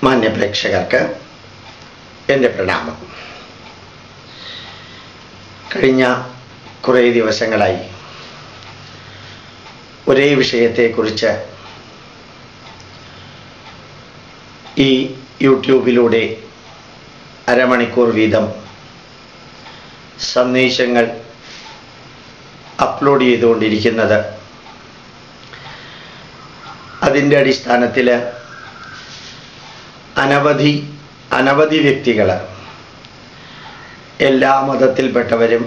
മാന്യ പ്രേക്ഷകർക്ക് എൻ്റെ പ്രണാമം. കഴിഞ്ഞ കുറേ ദിവസങ്ങളായി ഒരേ വിഷയത്തെക്കുറിച്ച് ഈ യൂട്യൂബിലൂടെ അരമണിക്കൂർ വീതം സന്ദേശങ്ങൾ അപ്ലോഡ് ചെയ്തുകൊണ്ടിരിക്കുന്നത്. അതിൻ്റെ അടിസ്ഥാനത്തിൽ അനവധി വ്യക്തികൾ, എല്ലാ മതത്തിൽപ്പെട്ടവരും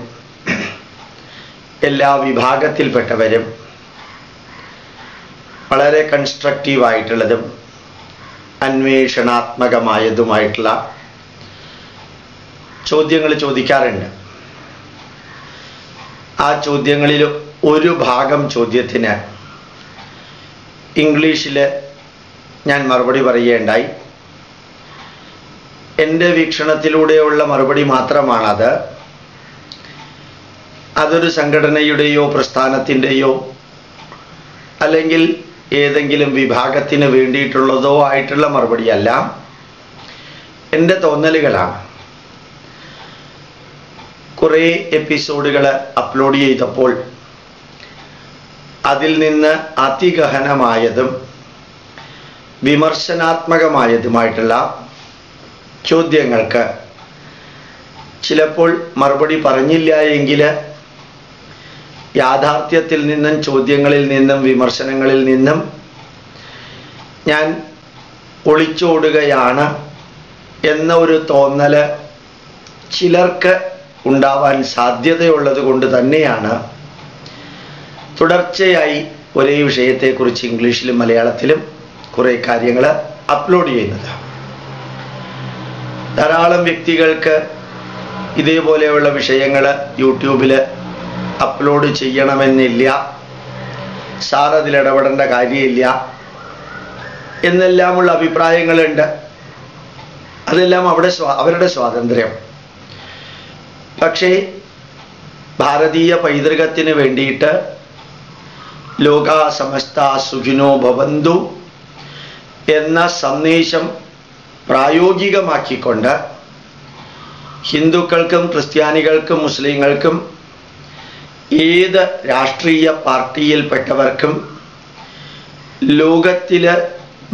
എല്ലാ വിഭാഗത്തിൽപ്പെട്ടവരും വളരെ കൺസ്ട്രക്റ്റീവായിട്ടുള്ളതും അന്വേഷണാത്മകമായതുമായിട്ടുള്ള ചോദ്യങ്ങൾ ചോദിക്കാറുണ്ട്. ആ ചോദ്യങ്ങളിൽ ഒരു ഭാഗം ചോദ്യത്തിന് ഇംഗ്ലീഷിൽ ഞാൻ മറുപടി പറയുകയുണ്ടായി. എൻ്റെ വീക്ഷണത്തിലൂടെയുള്ള മറുപടി മാത്രമാണത്. അതൊരു സംഘടനയുടെയോ പ്രസ്ഥാനത്തിൻ്റെയോ അല്ലെങ്കിൽ ഏതെങ്കിലും വിഭാഗത്തിന് വേണ്ടിയിട്ടുള്ളതോ ആയിട്ടുള്ള മറുപടിയല്ല, എൻ്റെ തോന്നലുകളാണ്. കുറേ എപ്പിസോഡുകൾ അപ്ലോഡ് ചെയ്തപ്പോൾ അതിൽ നിന്ന് അതിഗഹനമായതും വിമർശനാത്മകമായതുമായിട്ടുള്ള ചോദ്യങ്ങൾക്ക് ചിലപ്പോൾ മറുപടി പറഞ്ഞില്ല എങ്കിൽ യാഥാർത്ഥ്യത്തിൽ നിന്നും ചോദ്യങ്ങളിൽ നിന്നും വിമർശനങ്ങളിൽ നിന്നും ഞാൻ ഒളിച്ചോടുകയാണ് എന്ന ഒരു തോന്നൽ ചിലർക്ക് ഉണ്ടാവാൻ സാധ്യതയുള്ളത് കൊണ്ട് തന്നെയാണ് തുടർച്ചയായി ഒരേ വിഷയത്തെക്കുറിച്ച് ഇംഗ്ലീഷിലും മലയാളത്തിലും കുറേ കാര്യങ്ങൾ അപ്ലോഡ് ചെയ്യുന്നത്. ധാരാളം വ്യക്തികൾക്ക് ഇതേപോലെയുള്ള വിഷയങ്ങൾ യൂട്യൂബിൽ അപ്ലോഡ് ചെയ്യണമെന്നില്ല, സാർ അതിലിടപെടേണ്ട കാര്യമില്ല എന്നെല്ലാമുള്ള അഭിപ്രായങ്ങളുണ്ട്. അതെല്ലാം അവരുടെ സ്വാതന്ത്ര്യം. പക്ഷേ ഭാരതീയ പൈതൃകത്തിന് വേണ്ടിയിട്ട് ലോകാ സമസ്ത സുഖിനോ ഭവന്തു എന്ന സന്ദേശം പ്രായോഗികമാക്കിക്കൊണ്ട് ഹിന്ദുക്കൾക്കും ക്രിസ്ത്യാനികൾക്കും മുസ്ലിങ്ങൾക്കും ഏത് രാഷ്ട്രീയ പാർട്ടിയിൽപ്പെട്ടവർക്കും ലോകത്തിൽ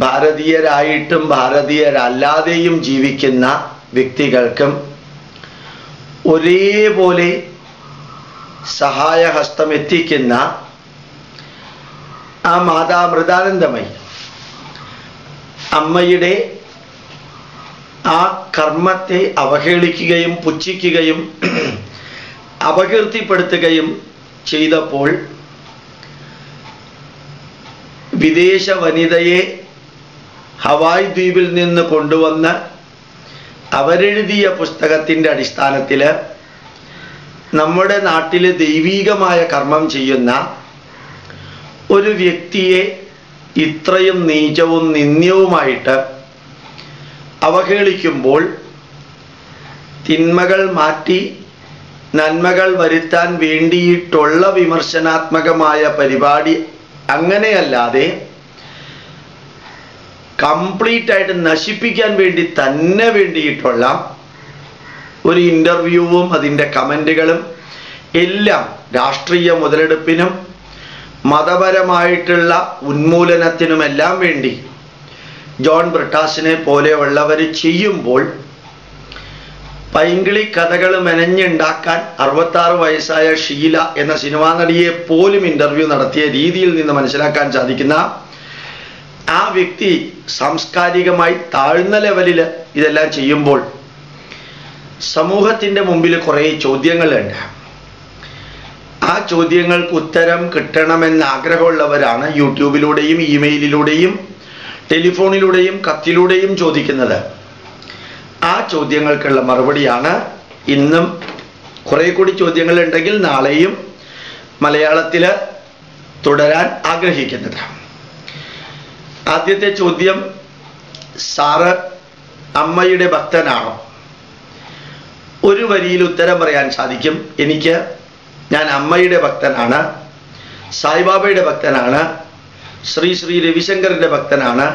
ഭാരതീയരായിട്ടും ഭാരതീയരല്ലാതെയും ജീവിക്കുന്ന വ്യക്തികൾക്കും ഒരേപോലെ സഹായഹസ്തം എത്തിക്കുന്ന ആ മാതാമൃതാനന്ദമയി അമ്മയുടെ ആ കർമ്മത്തെ അവഹേളിക്കുകയും പുച്ഛിക്കുകയും അപകീർത്തിപ്പെടുത്തുകയും ചെയ്തപ്പോൾ വിദേശ വനിതയെ ഹവായ് ദ്വീപിൽ നിന്ന് കൊണ്ടുവന്ന് അവരെഴുതിയ പുസ്തകത്തിൻ്റെ അടിസ്ഥാനത്തിൽ നമ്മുടെ നാട്ടിൽ ദൈവീകമായ കർമ്മം ചെയ്യുന്ന ഒരു വ്യക്തിയെ ഇത്രയും നീചവും നിന്ദ്യവുമായിട്ട് അവഹേളിക്കുമ്പോൾ തിന്മകൾ മാറ്റി നന്മകൾ വരുത്താൻ വേണ്ടിയിട്ടുള്ള വിമർശനാത്മകമായ പരിപാടി അങ്ങനെയല്ലാതെ കംപ്ലീറ്റ് ആയിട്ട് നശിപ്പിക്കാൻ വേണ്ടി തന്നെ വേണ്ടിയിട്ടുള്ള ഒരു ഇൻ്റർവ്യൂവും അതിൻ്റെ കമൻറ്റുകളും എല്ലാം രാഷ്ട്രീയ മുതലെടുപ്പിനും മതപരമായിട്ടുള്ള ഉന്മൂലനത്തിനുമെല്ലാം വേണ്ടി ജോൺ ബ്രിട്ടാസിനെ പോലെയുള്ളവർ ചെയ്യുമ്പോൾ പൈങ്കിളി കഥകൾ മെനഞ്ഞുണ്ടാക്കാൻ 66 വയസ്സായ ഷീല എന്ന സിനിമാ നടിയെ പോലും ഇൻ്റർവ്യൂ നടത്തിയ രീതിയിൽ നിന്ന് മനസ്സിലാക്കാൻ സാധിക്കുന്ന ആ വ്യക്തി സാംസ്കാരികമായി താഴ്ന്ന ലെവലിൽ ഇതെല്ലാം ചെയ്യുമ്പോൾ സമൂഹത്തിൻ്റെ മുമ്പിൽ കുറേ ചോദ്യങ്ങളുണ്ട്. ആ ചോദ്യങ്ങൾക്ക് ഉത്തരം കിട്ടണമെന്ന് ആഗ്രഹമുള്ളവരാണ് യൂട്യൂബിലൂടെയും ഇമെയിലിലൂടെയും ടെലിഫോണിലൂടെയും കത്തിലൂടെയും ചോദിക്കുന്നത്. ആ ചോദ്യങ്ങൾക്കുള്ള മറുപടിയാണ് ഇന്നും. കുറേ കൂടി ചോദ്യങ്ങളുണ്ടെങ്കിൽ നാളെയും മലയാളത്തിൽ തുടരാൻ ആഗ്രഹിക്കുന്നത്. ആദ്യത്തെ ചോദ്യം, സാറ് അമ്മയുടെ ഭക്തനാണോ? ഒരു വരിയിൽ ഉത്തരം പറയാൻ സാധിക്കും. ഞാൻ അമ്മയുടെ ഭക്തനാണ്, സായിബാബയുടെ ഭക്തനാണ്, ശ്രീ രവിശങ്കറിൻ്റെ ഭക്തനാണ്,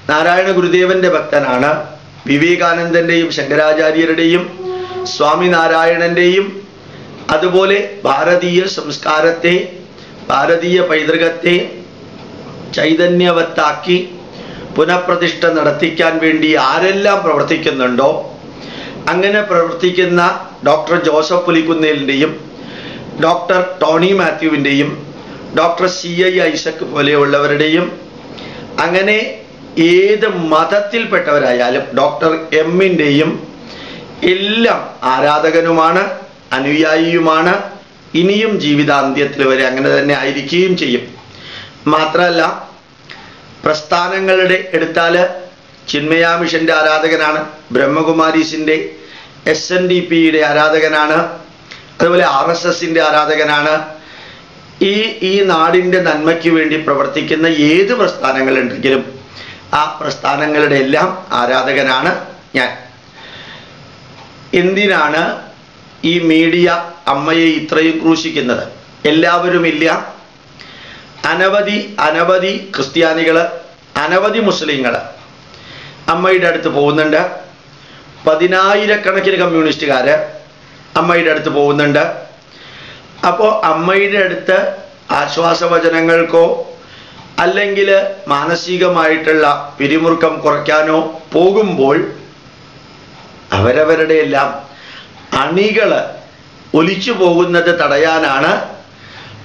നാരായണ ഗുരുദേവന്റെ ഭക്തനാണ്. വിവേകാനന്ദന്റെയും ശങ്കരാചാര്യരുടെയും സ്വാമിനാരായണന്റെയും അതുപോലെ ഭാരതീയ സംസ്കാരത്തെ, ഭാരതീയ പൈതൃകത്തെ ചൈതന്യവത്താക്കി പുനഃപ്രതിഷ്ഠ നടത്തിക്കാൻ വേണ്ടി ആരെല്ലാം പ്രവർത്തിക്കുന്നുണ്ടോ അങ്ങനെ പ്രവർത്തിക്കുന്ന ഡോക്ടർ ജോസഫ് പുലിക്കുന്നേലിൻ്റെയും ഡോക്ടർ ടോണി മാത്യുവിൻ്റെയും ഡോക്ടർ CI ഐസക് പോലെയുള്ളവരുടെയും അങ്ങനെ ഏത് മതത്തിൽപ്പെട്ടവരായാലും ഡോക്ടർ എമ്മിൻ്റെയും എല്ലാം ആരാധകനുമാണ്, അനുയായിയുമാണ്. ഇനിയും ജീവിതാന്ത്യത്തിൽ വരെ അങ്ങനെ തന്നെ ആയിരിക്കുകയും ചെയ്യും. മാത്രമല്ല, പ്രസ്ഥാനങ്ങളുടെ എടുത്താൽ ചിന്മയാ മിഷന്റെ ആരാധകനാണ്, ബ്രഹ്മകുമാരീസിന്റെ SNDPയുടെ ആരാധകനാണ്, അതുപോലെ RSSന്റെ ആരാധകനാണ്. ഈ നാടിൻ്റെ നന്മയ്ക്ക് വേണ്ടി പ്രവർത്തിക്കുന്ന ഏത് പ്രസ്ഥാനങ്ങളുണ്ടെങ്കിലും ആ പ്രസ്ഥാനങ്ങളുടെ എല്ലാം ആരാധകനാണ് ഞാൻ. എന്തിനാണ് ഈ മീഡിയ അമ്മയെ ഇത്രയും ക്രൂശിക്കുന്നത്? എല്ലാവരുമില്ല, അനവധി ക്രിസ്ത്യാനികൾ, അനവധി മുസ്ലിങ്ങൾ അമ്മയുടെ അടുത്ത് പോകുന്നുണ്ട്. 10,000-കണക്കിന് കമ്മ്യൂണിസ്റ്റുകാർ അമ്മയുടെ അടുത്ത് പോകുന്നുണ്ട്. അപ്പോൾ അമ്മയുടെ അടുത്ത് ആശ്വാസവചനങ്ങൾക്കോ അല്ലെങ്കിൽ മാനസികമായിട്ടുള്ള പിരിമുറുക്കം കുറയ്ക്കാനോ പോകുമ്പോൾ അവരവരുടെ എല്ലാം അണികൾ ഒലിച്ചു പോകുന്നത് തടയാനാണ്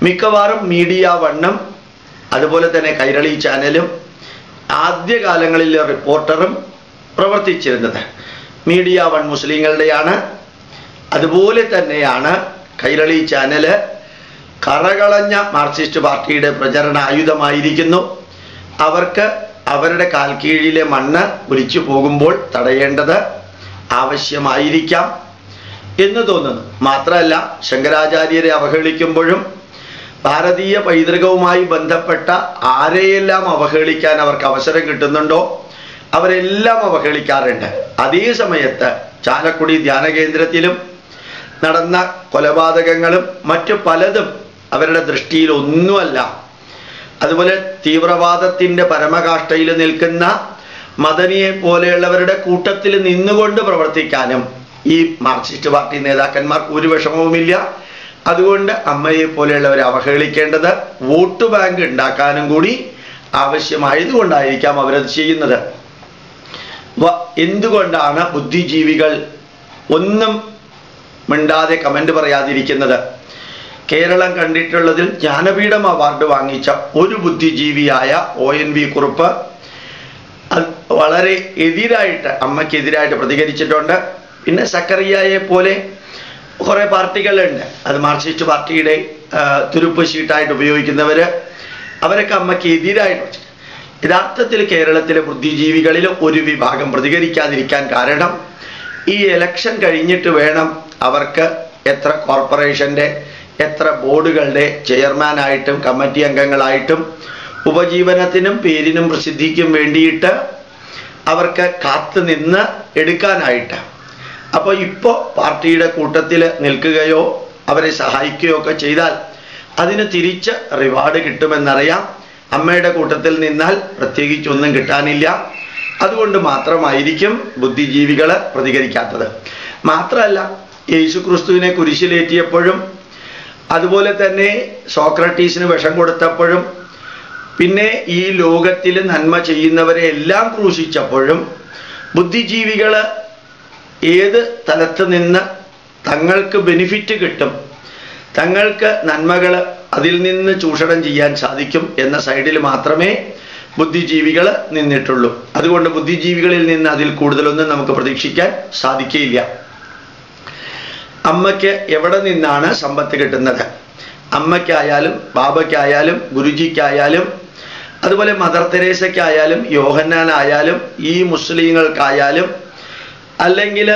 മിക്കവാറും മീഡിയ വണ്ണും അതുപോലെ തന്നെ കൈരളി ചാനലും ആദ്യകാലങ്ങളിൽ റിപ്പോർട്ടറും പ്രവർത്തിച്ചിരുന്നത്. മീഡിയ വൺ മുസ്ലിങ്ങളുടെയാണ്, അതുപോലെ തന്നെയാണ് കൈരളി ചാനല് കറകളഞ്ഞ മാർക്സിസ്റ്റ് പാർട്ടിയുടെ പ്രചരണ ആയുധമായിരിക്കുന്നു. അവർക്ക് അവരുടെ കാൽക്കീഴിലെ മണ്ണ് ഒലിച്ചു പോകുമ്പോൾ തടയേണ്ടത് ആവശ്യമായിരിക്കാം എന്ന് തോന്നുന്നു. മാത്രമല്ല, ശങ്കരാചാര്യരെ അവഹേളിക്കുമ്പോഴും ഭാരതീയ പൈതൃകവുമായി ബന്ധപ്പെട്ട ആരെയെല്ലാം അവഹേളിക്കാൻ അവർക്ക് അവസരം കിട്ടുന്നുണ്ടോ അവരെല്ലാം അവഹേളിക്കാറുണ്ട്. അതേ സമയത്ത് ചാലക്കുടി ധ്യാന കേന്ദ്രത്തിലും നടന്ന കൊലപാതകങ്ങളും മറ്റു പലതും അവരുടെ ദൃഷ്ടിയിൽ ഒന്നുമല്ല. അതുപോലെ തീവ്രവാദത്തിൻ്റെ പരമകാഷ്ഠയിൽ നിൽക്കുന്ന മദനിയെ പോലെയുള്ളവരുടെ കൂട്ടത്തിൽ നിന്നുകൊണ്ട് പ്രവർത്തിക്കാനും ഈ മാർക്സിസ്റ്റ് പാർട്ടി നേതാക്കന്മാർക്ക് ഒരു വിഷമവുമില്ല. അതുകൊണ്ട് അമ്മയെ പോലെയുള്ളവരെ അവഹേളിക്കേണ്ടത് വോട്ട് ബാങ്ക് ഉണ്ടാക്കാനും കൂടി ആവശ്യമായതുകൊണ്ടായിരിക്കാം അവരത് ചെയ്യുന്നത്. എന്തുകൊണ്ടാണ് ബുദ്ധിജീവികൾ ഒന്നും മിണ്ടാതെ കമന്റ് പറയാതിരിക്കുന്നത്? കേരളം കണ്ടിട്ടുള്ളതിൽ ജ്ഞാനപീഠം അവാർഡ് വാങ്ങിച്ച ഒരു ബുദ്ധിജീവിയായ ONV കുറുപ്പ് വളരെ എതിരായിട്ട്, അമ്മയ്ക്കെതിരായിട്ട് പ്രതികരിച്ചിട്ടുണ്ട്. പിന്നെ സക്കറിയയെ പോലെ കുറേ പാർട്ടികളുണ്ട്, അത് മാർക്സിസ്റ്റ് പാർട്ടിയുടെ തുരുപ്പ് ഷീട്ടായിട്ട് ഉപയോഗിക്കുന്നവർ, അവരൊക്കെ അമ്മയ്ക്ക് എതിരായിട്ട്. യഥാർത്ഥത്തിൽ കേരളത്തിലെ ബുദ്ധിജീവികളിൽ ഒരു വിഭാഗം പ്രതികരിക്കാതിരിക്കാൻ കാരണം ഈ ഇലക്ഷൻ കഴിഞ്ഞിട്ട് വേണം അവർക്ക് എത്ര കോർപ്പറേഷൻ്റെ എത്ര ബോർഡുകളുടെ ചെയർമാനായിട്ടും കമ്മിറ്റി അംഗങ്ങളായിട്ടും ഉപജീവനത്തിനും പേരിനും പ്രസിദ്ധിക്കും വേണ്ടിയിട്ട് അവർക്ക് കാത്തു നിന്ന് എടുക്കാനായിട്ട്. അപ്പോൾ ഇപ്പോൾ പാർട്ടിയുടെ കൂട്ടത്തിൽ നിൽക്കുകയോ അവരെ സഹായിക്കുകയോ ഒക്കെ ചെയ്താൽ അതിന് തിരിച്ച് റിവാർഡ് കിട്ടുമെന്നറിയാം. അമ്മയുടെ കൂട്ടത്തിൽ നിന്നാൽ പ്രത്യേകിച്ചൊന്നും കിട്ടാനില്ല. അതുകൊണ്ട് മാത്രമായിരിക്കും ബുദ്ധിജീവികൾ പ്രതികരിക്കാത്തത്. മാത്രമല്ല, യേശുക്രിസ്തുവിനെ കുരിശിലേറ്റിയപ്പോഴും അതുപോലെ തന്നെ സോക്രട്ടീസിന് വിഷം കൊടുത്തപ്പോഴും പിന്നെ ഈ ലോകത്തിൽ നന്മ ചെയ്യുന്നവരെ എല്ലാം ക്രൂശിച്ചപ്പോഴും ബുദ്ധിജീവികൾ ഏത് തലത്ത് നിന്ന് തങ്ങൾക്ക് ബെനിഫിറ്റ് കിട്ടും, തങ്ങൾക്ക് നന്മകൾ അതിൽ നിന്ന് ചൂഷണം ചെയ്യാൻ സാധിക്കും എന്ന സൈഡിൽ മാത്രമേ ബുദ്ധിജീവികൾ നിന്നിട്ടുള്ളൂ. അതുകൊണ്ട് ബുദ്ധിജീവികളിൽ നിന്ന് അതിൽ കൂടുതലൊന്നും നമുക്ക് പ്രതീക്ഷിക്കാൻ സാധിക്കുകയില്ല. അമ്മയ്ക്ക് എവിടെ നിന്നാണ് സമ്പത്ത് കിട്ടുന്നത്? അമ്മയ്ക്കായാലും ബാബയ്ക്കായാലും ഗുരുജിക്കായാലും അതുപോലെ മദർ തെരേസയ്ക്കായാലും യോഹന്നാനായാലും ഈ മുസ്ലിങ്ങൾക്കായാലും അല്ലെങ്കിൽ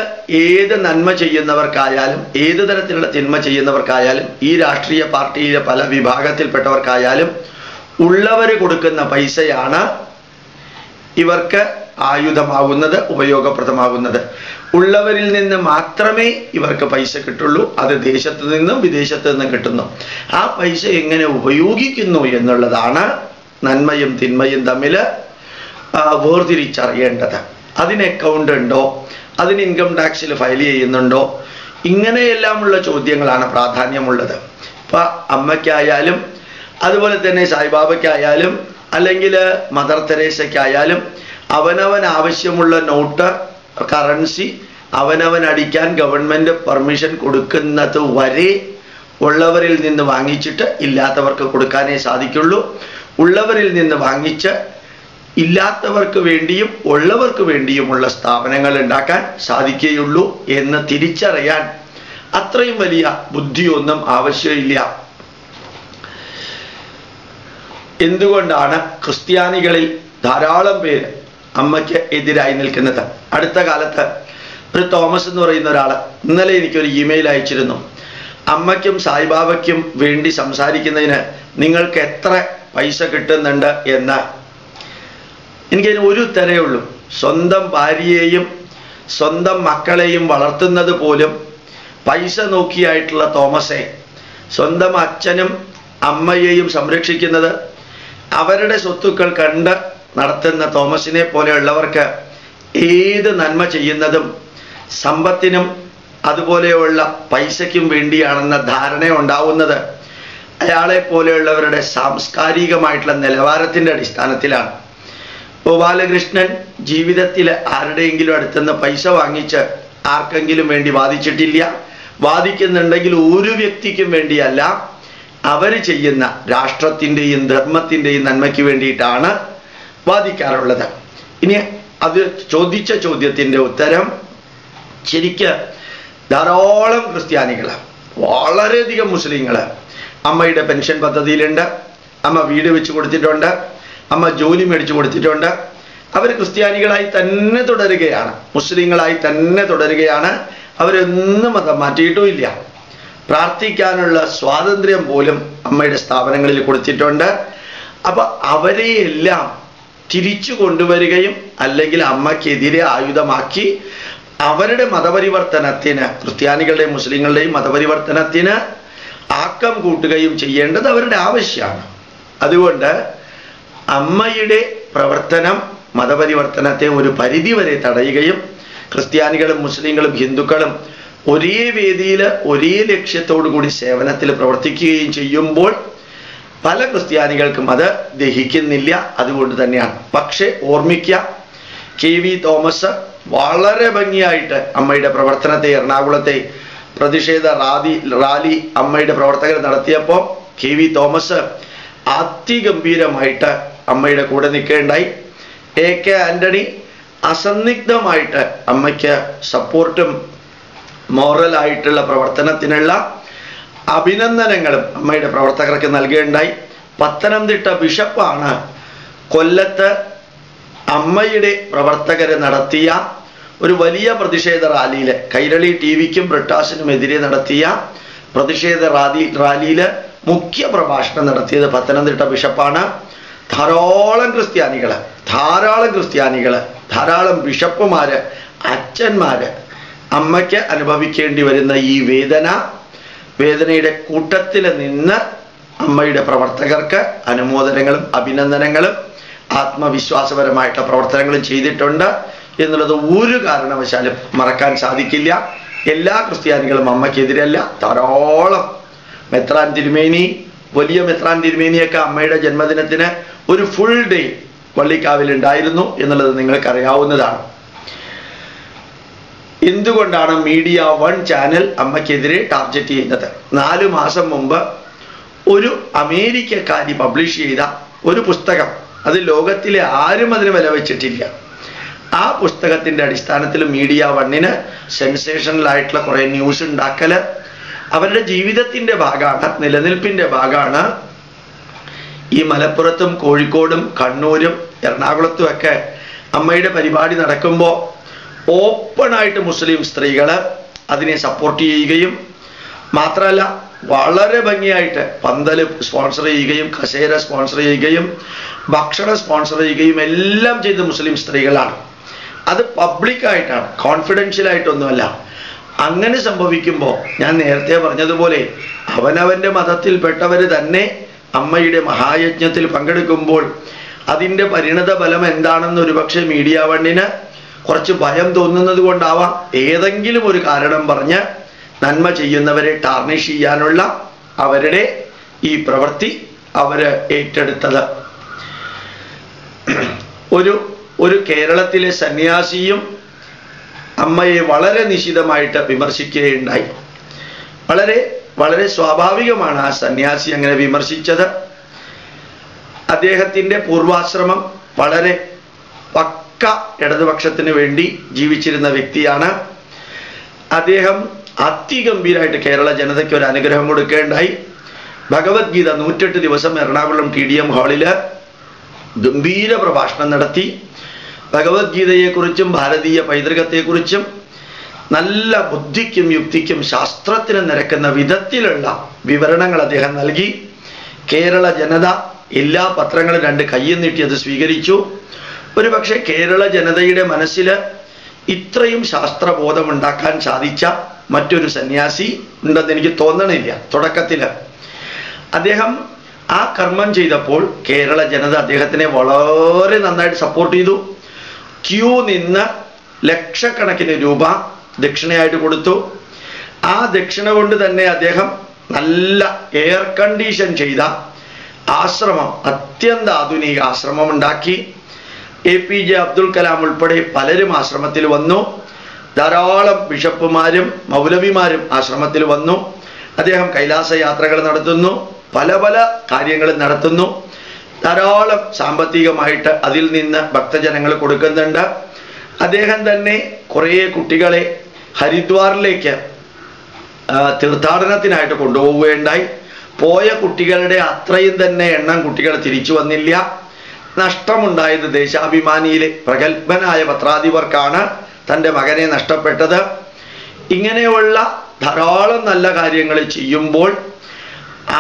ഏത് നന്മ ചെയ്യുന്നവർക്കായാലും ഏത് തരത്തിലുള്ള തിന്മ ചെയ്യുന്നവർക്കായാലും ഈ രാഷ്ട്രീയ പാർട്ടിയിലെ പല വിഭാഗത്തിൽപ്പെട്ടവർക്കായാലും ഉള്ളവർ കൊടുക്കുന്ന പൈസയാണ് ഇവർക്ക് ആയുധമാകുന്നത്, ഉപയോഗപ്രദമാകുന്നത്. ഉള്ളവരിൽ നിന്ന് മാത്രമേ ഇവർക്ക് പൈസ കിട്ടുള്ളൂ. അത് ദേശത്ത് നിന്നും വിദേശത്ത് നിന്നും കിട്ടുന്നു. ആ പൈസ എങ്ങനെ ഉപയോഗിക്കുന്നു എന്നുള്ളതാണ് നന്മയും തിന്മയും തമ്മിൽ വേർതിരിച്ചറിയേണ്ടത്. അതിന് അക്കൗണ്ട് ഉണ്ടോ, അതിന് ഇൻകം ടാക്സിൽ ഫയൽ ചെയ്യുന്നുണ്ടോ, ഇങ്ങനെയെല്ലാമുള്ള ചോദ്യങ്ങളാണ് പ്രാധാന്യമുള്ളത്. ഇപ്പം അമ്മയ്ക്കായാലും അതുപോലെ തന്നെ സായിബാബയ്ക്കായാലും അല്ലെങ്കിൽ മദർ തെരേസയ്ക്കായാലും അവനവൻ ആവശ്യമുള്ള നോട്ട്, കറൻസി അവനവൻ അടിക്കാൻ ഗവൺമെൻറ് പെർമിഷൻ കൊടുക്കുന്നത് വരെ ഉള്ളവരിൽ നിന്ന് വാങ്ങിച്ചിട്ട് ഇല്ലാത്തവർക്ക് കൊടുക്കാനേ സാധിക്കുള്ളൂ. ഉള്ളവരിൽ നിന്ന് വാങ്ങിച്ച് ഇല്ലാത്തവർക്ക് വേണ്ടിയും ഉള്ളവർക്ക് വേണ്ടിയുമുള്ള സ്ഥാപനങ്ങൾ ഉണ്ടാക്കാൻ സാധിക്കുകയുള്ളൂ എന്ന് തിരിച്ചറിയാൻ അത്രയും വലിയ ബുദ്ധിയൊന്നും ആവശ്യമില്ല. എന്തുകൊണ്ടാണ് ക്രിസ്ത്യാനികളിൽ ധാരാളം പേര് അമ്മയ്ക്ക് എതിരായി നിൽക്കുന്നത്? അടുത്ത കാലത്ത് ഒരു തോമസ് എന്ന് പറയുന്ന ഒരാൾ ഇന്നലെ എനിക്കൊരു ഇമെയിൽ അയച്ചിരുന്നു. അമ്മയ്ക്കും സായിബാബയ്ക്കും വേണ്ടി സംസാരിക്കുന്നതിന് നിങ്ങൾക്ക് എത്ര പൈസ കിട്ടുന്നുണ്ട് എന്ന്. എനിക്കതിന് ഒരു ഉത്തരവേ ഉള്ളൂ. സ്വന്തം ഭാര്യയെയും സ്വന്തം മക്കളെയും വളർത്തുന്നത് പോലും പൈസ നോക്കിയായിട്ടുള്ള തോമസെ, സ്വന്തം അച്ഛനും അമ്മയെയും സംരക്ഷിക്കുന്നത് അവരുടെ സ്വത്തുക്കൾ കണ്ട് നടത്തുന്ന തോമസിനെ പോലെയുള്ളവർക്ക് ഏത് നന്മ ചെയ്യുന്നതും സമ്പത്തിനും അതുപോലെയുള്ള പൈസയ്ക്കും വേണ്ടിയാണെന്ന ധാരണ ഉണ്ടാവുന്നത് അയാളെ പോലെയുള്ളവരുടെ സാംസ്കാരികമായിട്ടുള്ള നിലവാരത്തിൻ്റെ അടിസ്ഥാനത്തിലാണ്. ഗോപാലകൃഷ്ണൻ ജീവിതത്തിൽ ആരുടെയെങ്കിലും അടുത്തുനിന്ന് പൈസ വാങ്ങിച്ച് ആർക്കെങ്കിലും വേണ്ടി വാദിച്ചിട്ടില്ല. വാദിക്കുന്നുണ്ടെങ്കിൽ ഒരു വ്യക്തിക്കും വേണ്ടിയല്ല, അവർ ചെയ്യുന്ന രാഷ്ട്രത്തിൻ്റെയും ധർമ്മത്തിൻ്റെയും നന്മയ്ക്ക് വേണ്ടിയിട്ടാണ് വാദിക്കാറുള്ളത്. ഇനി അത് ചോദിച്ച ചോദ്യത്തിൻ്റെ ഉത്തരം, ശരിക്ക് ധാരാളം ക്രിസ്ത്യാനികൾ, വളരെയധികം മുസ്ലിങ്ങൾ അമ്മയുടെ പെൻഷൻ പദ്ധതിയിലുണ്ട്, അമ്മ വീട് വെച്ച് കൊടുത്തിട്ടുണ്ട്, അമ്മ ജോലി മേടിച്ചു കൊടുത്തിട്ടുണ്ട്. അവർ ക്രിസ്ത്യാനികളായി തന്നെ തുടരുകയാണ്, മുസ്ലിങ്ങളായി തന്നെ തുടരുകയാണ്. അവരൊന്നും മതം മാറ്റിയിട്ടുമില്ല. പ്രാർത്ഥിക്കാനുള്ള സ്വാതന്ത്ര്യം പോലും അമ്മയുടെ സ്ഥാപനങ്ങളിൽ കൊടുത്തിട്ടുണ്ട്. അപ്പൊ അവരെയെല്ലാം തിരിച്ചു കൊണ്ടുവരികയും അല്ലെങ്കിൽ അമ്മയ്ക്കെതിരെ ആയുധമാക്കി അവരുടെ മതപരിവർത്തനത്തിന്, ക്രിസ്ത്യാനികളുടെയും മുസ്ലിങ്ങളുടെയും മതപരിവർത്തനത്തിന് ആക്കം കൂട്ടുകയും ചെയ്യേണ്ടത് അവരുടെ ആവശ്യമാണ്. അതുകൊണ്ട് അമ്മയുടെ പ്രവർത്തനം മതപരിവർത്തനത്തെ ഒരു പരിധിവരെ തടയുകയും ക്രിസ്ത്യാനികളും മുസ്ലിങ്ങളും ഹിന്ദുക്കളും ഒരേ വേദിയിൽ ഒരേ ലക്ഷ്യത്തോടു കൂടി സേവനത്തിൽ പ്രവർത്തിക്കുകയും ചെയ്യുമ്പോൾ പല ക്രിസ്ത്യാനികൾക്കും അത് ദഹിക്കുന്നില്ല. അതുകൊണ്ട് തന്നെയാണ്. പക്ഷെ ഓർമ്മിക്കുക, KV തോമസ് വളരെ ഭംഗിയായിട്ട് അമ്മയുടെ പ്രവർത്തനത്തെ, എറണാകുളത്തെ പ്രതിഷേധ റാലി അമ്മയുടെ പ്രവർത്തകർ നടത്തിയപ്പോൾ KV തോമസ് അതിഗംഭീരമായിട്ട് അമ്മയുടെ കൂടെ നിൽക്കുകയുണ്ടായി. AK ആന്റണി അസന്നിഗ്ധമായിട്ട് അമ്മയ്ക്ക് സപ്പോർട്ടും മോറലായിട്ടുള്ള പ്രവർത്തനത്തിനുള്ള അഭിനന്ദനങ്ങളും അമ്മയുടെ പ്രവർത്തകർക്ക് നൽകുകയുണ്ടായി. പത്തനംതിട്ട ബിഷപ്പാണ് കൊല്ലത്ത് അമ്മയുടെ പ്രവർത്തകർ നടത്തിയ ഒരു വലിയ പ്രതിഷേധ റാലിയിൽ, കൈരളി TVക്കും ബ്രിട്ടാസിനും എതിരെ നടത്തിയ പ്രതിഷേധ റാലിയിൽ മുഖ്യ പ്രഭാഷണം നടത്തിയത് പത്തനംതിട്ട ബിഷപ്പാണ്. ധാരാളം ക്രിസ്ത്യാനികൾ, ധാരാളം ബിഷപ്പുമാര്, അച്ഛന്മാര് അമ്മയ്ക്ക് അനുഭവിക്കേണ്ടി വരുന്ന ഈ വേദനയുടെ കൂട്ടത്തിൽ നിന്ന് അമ്മയുടെ പ്രവർത്തകർക്ക് അനുമോദനങ്ങളും അഭിനന്ദനങ്ങളും ആത്മവിശ്വാസപരമായിട്ടുള്ള പ്രവർത്തനങ്ങളും ചെയ്തിട്ടുണ്ട് എന്നുള്ളത് ഒരു കാരണവശാലും മറക്കാൻ സാധിക്കില്ല. എല്ലാ ക്രിസ്ത്യാനികളും അമ്മയ്ക്കെതിരല്ല. ധാരാളം മെത്രാൻ തിരുമേനി, വലിയ മെത്രാൻ തിരുമേനിയൊക്കെ അമ്മയുടെ ജന്മദിനത്തിന് ഒരു ഫുൾ ഡേ വള്ളിക്കാവിൽ ഉണ്ടായിരുന്നു എന്നുള്ളത് നിങ്ങൾക്കറിയാവുന്നതാണ്. എന്തുകൊണ്ടാണ് മീഡിയ 1 ചാനൽ അമ്മയ്ക്കെതിരെ ടാർഗറ്റ് ചെയ്യുന്നത്? 4 മാസം മുമ്പ് ഒരു അമേരിക്കക്കാരി പബ്ലിഷ് ചെയ്ത ഒരു പുസ്തകം, അത് ലോകത്തിലെ ആരും അതിന് വില വെച്ചിട്ടില്ല. ആ പുസ്തകത്തിൻ്റെ അടിസ്ഥാനത്തിൽ മീഡിയ 1ന് സെൻസേഷണലായിട്ടുള്ള കുറേ ന്യൂസ് ഉണ്ടാക്കല് അവരുടെ ജീവിതത്തിൻ്റെ ഭാഗമാണ്, നിലനിൽപ്പിൻ്റെ ഭാഗമാണ്. ഈ മലപ്പുറത്തും കോഴിക്കോടും കണ്ണൂരും എറണാകുളത്തും ഒക്കെ അമ്മയുടെ പരിപാടി നടക്കുമ്പോൾ ഓപ്പണായിട്ട് മുസ്ലിം സ്ത്രീകൾ അതിനെ സപ്പോർട്ട് ചെയ്യുകയും മാത്രമല്ല വളരെ ഭംഗിയായിട്ട് പന്തൽ സ്പോൺസർ ചെയ്യുകയും കസേര സ്പോൺസർ ചെയ്യുകയും ഭക്ഷണം സ്പോൺസർ ചെയ്യുകയും എല്ലാം ചെയ്ത് മുസ്ലിം സ്ത്രീകളാണ്. അത് പബ്ലിക്കായിട്ടാണ്, കോൺഫിഡൻഷ്യലായിട്ടൊന്നുമല്ല. അങ്ങനെ സംഭവിക്കുമ്പോൾ ഞാൻ നേരത്തെ പറഞ്ഞതുപോലെ അവനവൻ്റെ മതത്തിൽപ്പെട്ടവർ തന്നെ അമ്മയുടെ മഹായജ്ഞത്തിൽ പങ്കെടുക്കുമ്പോൾ അതിൻ്റെ പരിണത ഫലം എന്താണെന്ന് ഒരുപക്ഷെ മീഡിയ വണ്ണിന് കുറച്ച് ഭയം തോന്നുന്നത് കൊണ്ടാവാം ഏതെങ്കിലും ഒരു കാരണം പറഞ്ഞ് നന്മ ചെയ്യുന്നവരെ ടാർണിഷ് ചെയ്യാനുള്ള അവരുടെ ഈ പ്രവൃത്തി അവര് ഏറ്റെടുത്തത്. ഒരു കേരളത്തിലെ സന്യാസിയും അമ്മയെ വളരെ നിശിതമായിട്ട് വിമർശിക്കുകയുണ്ടായി. വളരെ വളരെ സ്വാഭാവികമാണ് ആ സന്യാസി അങ്ങനെ വിമർശിച്ചത്. അദ്ദേഹത്തിൻ്റെ പൂർവാശ്രമം വളരെ പക്ക ഇടതുപക്ഷത്തിന് വേണ്ടി ജീവിച്ചിരുന്ന വ്യക്തിയാണ്. അദ്ദേഹം അതിഗംഭീരമായിട്ട് കേരള ജനതയ്ക്ക് ഒരു അനുഗ്രഹം കൊടുക്കുകയുണ്ടായി. ഭഗവത്ഗീത 108 ദിവസം എറണാകുളം TDM ഹാളില് ഗംഭീര പ്രഭാഷണം നടത്തി. ഭഗവത്ഗീതയെക്കുറിച്ചും ഭാരതീയ പൈതൃകത്തെക്കുറിച്ചും നല്ല ബുദ്ധിക്കും യുക്തിക്കും ശാസ്ത്രത്തിന് നിരക്കുന്ന വിധത്തിലുള്ള വിവരണങ്ങൾ അദ്ദേഹം നൽകി. കേരള ജനത എല്ലാ പത്രങ്ങളും 2 കയ്യും നീട്ടി അത് സ്വീകരിച്ചു. ഒരു പക്ഷേ കേരള ജനതയുടെ മനസ്സിൽ ഇത്രയും ശാസ്ത്രബോധമുണ്ടാക്കാൻ സാധിച്ച മറ്റൊരു സന്യാസി ഉണ്ടെന്ന് എനിക്ക് തോന്നണില്ല. തുടക്കത്തിൽ അദ്ദേഹം ആ കർമ്മം ചെയ്തപ്പോൾ കേരള ജനത അദ്ദേഹത്തിനെ വളരെ നന്നായിട്ട് സപ്പോർട്ട് ചെയ്തു. ക്യൂ നിന്ന് ലക്ഷക്കണക്കിന് രൂപ ദക്ഷിണയായിട്ട് കൊടുത്തു. ആ ദക്ഷിണ കൊണ്ട് തന്നെ അദ്ദേഹം നല്ല എയർ കണ്ടീഷൻ ചെയ്ത ആശ്രമം, അത്യന്ത ആധുനിക ആശ്രമം ഉണ്ടാക്കി. APJ അബ്ദുൽ കലാം ഉൾപ്പെടെ പലരും ആശ്രമത്തിൽ വന്നു. ധാരാളം ബിഷപ്പുമാരും മൗലവിമാരും ആശ്രമത്തിൽ വന്നു. അദ്ദേഹം കൈലാസ യാത്രകൾ നടത്തുന്നു, പല പല കാര്യങ്ങൾ നടത്തുന്നു. ധാരാളം സാമ്പത്തികമായിട്ട് അതിൽ നിന്ന് ഭക്തജനങ്ങൾ കൊടുക്കുന്നുണ്ട്. അദ്ദേഹം തന്നെ കുറേ കുട്ടികളെ ഹരിദ്വാറിലേക്ക് തീർത്ഥാടനത്തിനായിട്ട് കൊണ്ടുപോവുകയുണ്ടായി. പോയ കുട്ടികളുടെ അത്രയും തന്നെ എണ്ണം കുട്ടികൾ തിരിച്ചു വന്നില്ല. നഷ്ടമുണ്ടായത് ദേശാഭിമാനിയിലെ പ്രഗത്ഭനായ പത്രാധിപർക്കാണ് തൻ്റെ മകനെ നഷ്ടപ്പെട്ടത്. ഇങ്ങനെയുള്ള ധാരാളം നല്ല കാര്യങ്ങൾ ചെയ്യുമ്പോൾ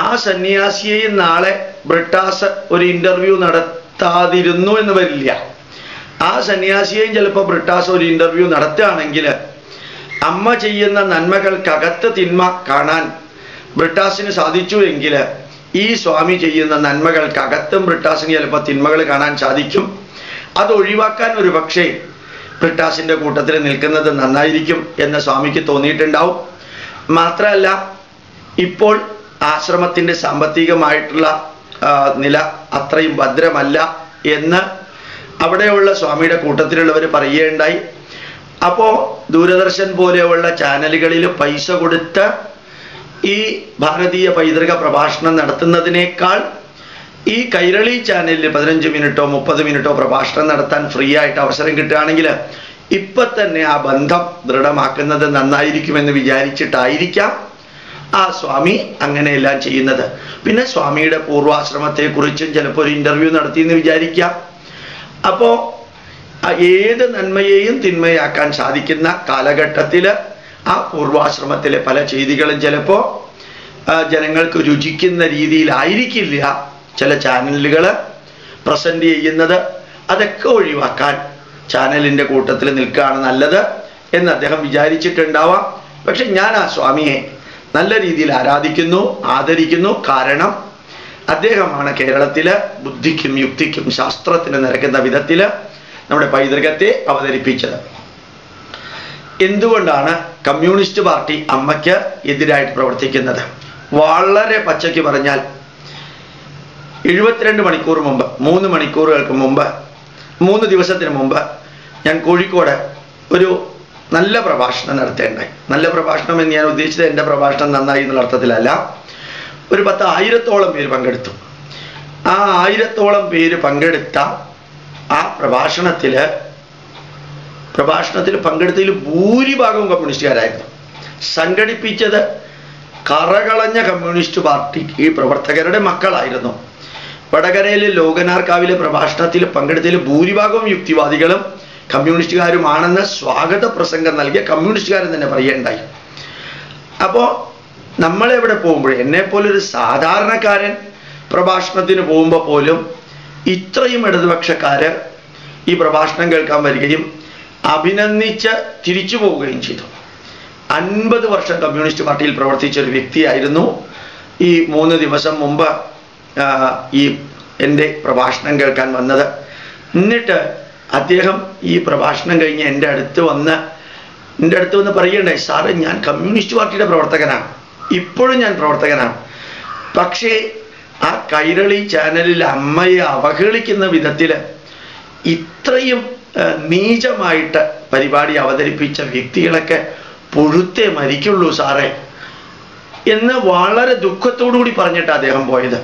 ആ സന്യാസിയെയും നാളെ ബ്രിട്ടാസ് ഒരു ഇന്റർവ്യൂ നടത്താതിരുന്നു എന്ന് വരില്ല. ആ സന്യാസിയെയും ചിലപ്പോൾ ബ്രിട്ടാസ് ഒരു ഇന്റർവ്യൂ നടത്തുകയാണെങ്കിൽ അമ്മ ചെയ്യുന്ന നന്മകൾക്കകത്ത് തിന്മ കാണാൻ ബ്രിട്ടാസിന് സാധിച്ചു എങ്കിൽ ഈ സ്വാമി ചെയ്യുന്ന നന്മകൾക്കകത്തും ബ്രിട്ടാസിന് ചിലപ്പോൾ തിന്മകൾ കാണാൻ സാധിക്കും. അത് ഒഴിവാക്കാൻ ഒരു പക്ഷേ ബ്രിട്ടാസിൻ്റെ കൂട്ടത്തിൽ നിൽക്കുന്നത് നന്നായിരിക്കും എന്ന് സ്വാമിക്ക് തോന്നിയിട്ടുണ്ടാവും. മാത്രമല്ല, ഇപ്പോൾ ആശ്രമത്തിൻ്റെ സാമ്പത്തികമായിട്ടുള്ള നില അത്രയും ഭദ്രമല്ല എന്ന് അവിടെയുള്ള സ്വാമിയുടെ കൂട്ടത്തിലുള്ളവർ പറയുകയുണ്ടായി. അപ്പോൾ ദൂരദർശൻ പോലെയുള്ള ചാനലുകളിൽ പൈസ കൊടുത്ത് ഈ ഭാരതീയ പൈതൃക പ്രഭാഷണം നടത്തുന്നതിനേക്കാൾ ഈ കൈരളി ചാനലിൽ 15 മിനിറ്റോ 30 മിനിറ്റോ പ്രഭാഷണം നടത്താൻ ഫ്രീ ആയിട്ട് അവസരം കിട്ടുകയാണെങ്കിൽ ഇപ്പം തന്നെ ആ ബന്ധം ദൃഢമാക്കുന്നത് നന്നായിരിക്കുമെന്ന് വിചാരിച്ചിട്ടായിരിക്കാം ആ സ്വാമി അങ്ങനെയെല്ലാം ചെയ്യുന്നത്. പിന്നെ സ്വാമിയുടെ പൂർവാശ്രമത്തെക്കുറിച്ചും ചിലപ്പോൾ ഒരു ഇന്റർവ്യൂ നടത്തിയെന്ന് വിചാരിക്കാം. അപ്പോൾ ഏത് നന്മയെയും തിന്മയാക്കാൻ സാധിക്കുന്ന കാലഘട്ടത്തിൽ ആ പൂർവാശ്രമത്തിലെ പല ചെയ്തികളും ചിലപ്പോൾ ജനങ്ങൾക്ക് രുചിക്കുന്ന രീതിയിലായിരിക്കില്ല ചില ചാനലുകൾ പ്രസന്റ് ചെയ്യുന്നത്. അതൊക്കെ ഒഴിവാക്കാൻ ചാനലിൻ്റെ കൂട്ടത്തിൽ നിൽക്കുകയാണ് നല്ലത് എന്ന് അദ്ദേഹം വിചാരിച്ചിട്ടുണ്ടാവാം. പക്ഷെ ഞാൻ ആ സ്വാമിയെ നല്ല രീതിയിൽ ആരാധിക്കുന്നു, ആദരിക്കുന്നു. കാരണം അദ്ദേഹമാണ് കേരളത്തിൽ ബുദ്ധിക്കും യുക്തിക്കും ശാസ്ത്രത്തിന് നിരക്കുന്ന വിധത്തിൽ നമ്മുടെ പൈതൃകത്തെ അവതരിപ്പിച്ചത്. എന്തുകൊണ്ടാണ് കമ്മ്യൂണിസ്റ്റ് പാർട്ടി അമ്മയ്ക്ക് എതിരായിട്ട് പ്രവർത്തിക്കുന്നത്? വളരെ പച്ചയ്ക്ക് പറഞ്ഞാൽ 72 മണിക്കൂർ മുമ്പ്, 3 മണിക്കൂറുകൾക്ക് മുമ്പ്, 3 ദിവസത്തിന് മുമ്പ് ഞാൻ കോഴിക്കോട് ഒരു നല്ല പ്രഭാഷണം നടത്തേണ്ടായി. നല്ല പ്രഭാഷണം എന്ന് ഞാൻ ഉദ്ദേശിച്ചത് എൻ്റെ പ്രഭാഷണം നന്നായി എന്നുള്ള അർത്ഥത്തിലല്ല. ഒരു 10,000-ഓളം പേര് പങ്കെടുത്തു. ആ 1000-ഓളം പേര് പങ്കെടുത്ത ആ പ്രഭാഷണത്തിൽ പങ്കെടുത്തതിൽ ഭൂരിഭാഗവും കമ്മ്യൂണിസ്റ്റുകാരായിരുന്നു. സംഘടിപ്പിച്ചത് കറകളഞ്ഞ കമ്മ്യൂണിസ്റ്റ് പാർട്ടി ഈ പ്രവർത്തകരുടെ മക്കളായിരുന്നു. വടകരയിലെ ലോകനാർക്കാവിലെ പ്രഭാഷണത്തിൽ പങ്കെടുത്തതിൽ ഭൂരിഭാഗവും യുക്തിവാദികളും കമ്മ്യൂണിസ്റ്റുകാരുമാണെന്ന് സ്വാഗത പ്രസംഗം നൽകിയ കമ്മ്യൂണിസ്റ്റുകാരൻ തന്നെ പറയുകയുണ്ടായി. അപ്പോൾ നമ്മളെവിടെ പോകുമ്പോൾ, എന്നെപ്പോലൊരു സാധാരണക്കാരൻ പ്രഭാഷണത്തിന് പോകുമ്പോൾ പോലും ഇത്രയും ഇടതുപക്ഷക്കാര് ഈ പ്രഭാഷണം കേൾക്കാൻ വരികയും അഭിനന്ദിച്ച് തിരിച്ചു പോവുകയും ചെയ്തു. 50 വർഷം കമ്മ്യൂണിസ്റ്റ് പാർട്ടിയിൽ പ്രവർത്തിച്ച ഒരു വ്യക്തിയായിരുന്നു. ഈ 3 ദിവസം മുമ്പ് ഈ എൻ്റെ പ്രഭാഷണം കേൾക്കാൻ വന്നത്. എന്നിട്ട് അദ്ദേഹം ഈ പ്രഭാഷണം കഴിഞ്ഞ് എൻ്റെ അടുത്ത് വന്ന് പറയുകയുണ്ടായി, സാറ് ഞാൻ കമ്മ്യൂണിസ്റ്റ് പാർട്ടിയുടെ പ്രവർത്തകനാണ്, ഇപ്പോഴും ഞാൻ പ്രവർത്തകനാണ്. പക്ഷേ ആ കൈരളി ചാനലിൽ അമ്മയെ അവഹേളിക്കുന്ന വിധത്തിൽ ഇത്രയും നീചമായിട്ട് പരിപാടി അവതരിപ്പിച്ച വ്യക്തികളൊക്കെ പുഴുത്തേ മരിക്കുള്ളൂ സാറേ എന്ന് വളരെ ദുഃഖത്തോടുകൂടി പറഞ്ഞിട്ട് അദ്ദേഹം പോയത്.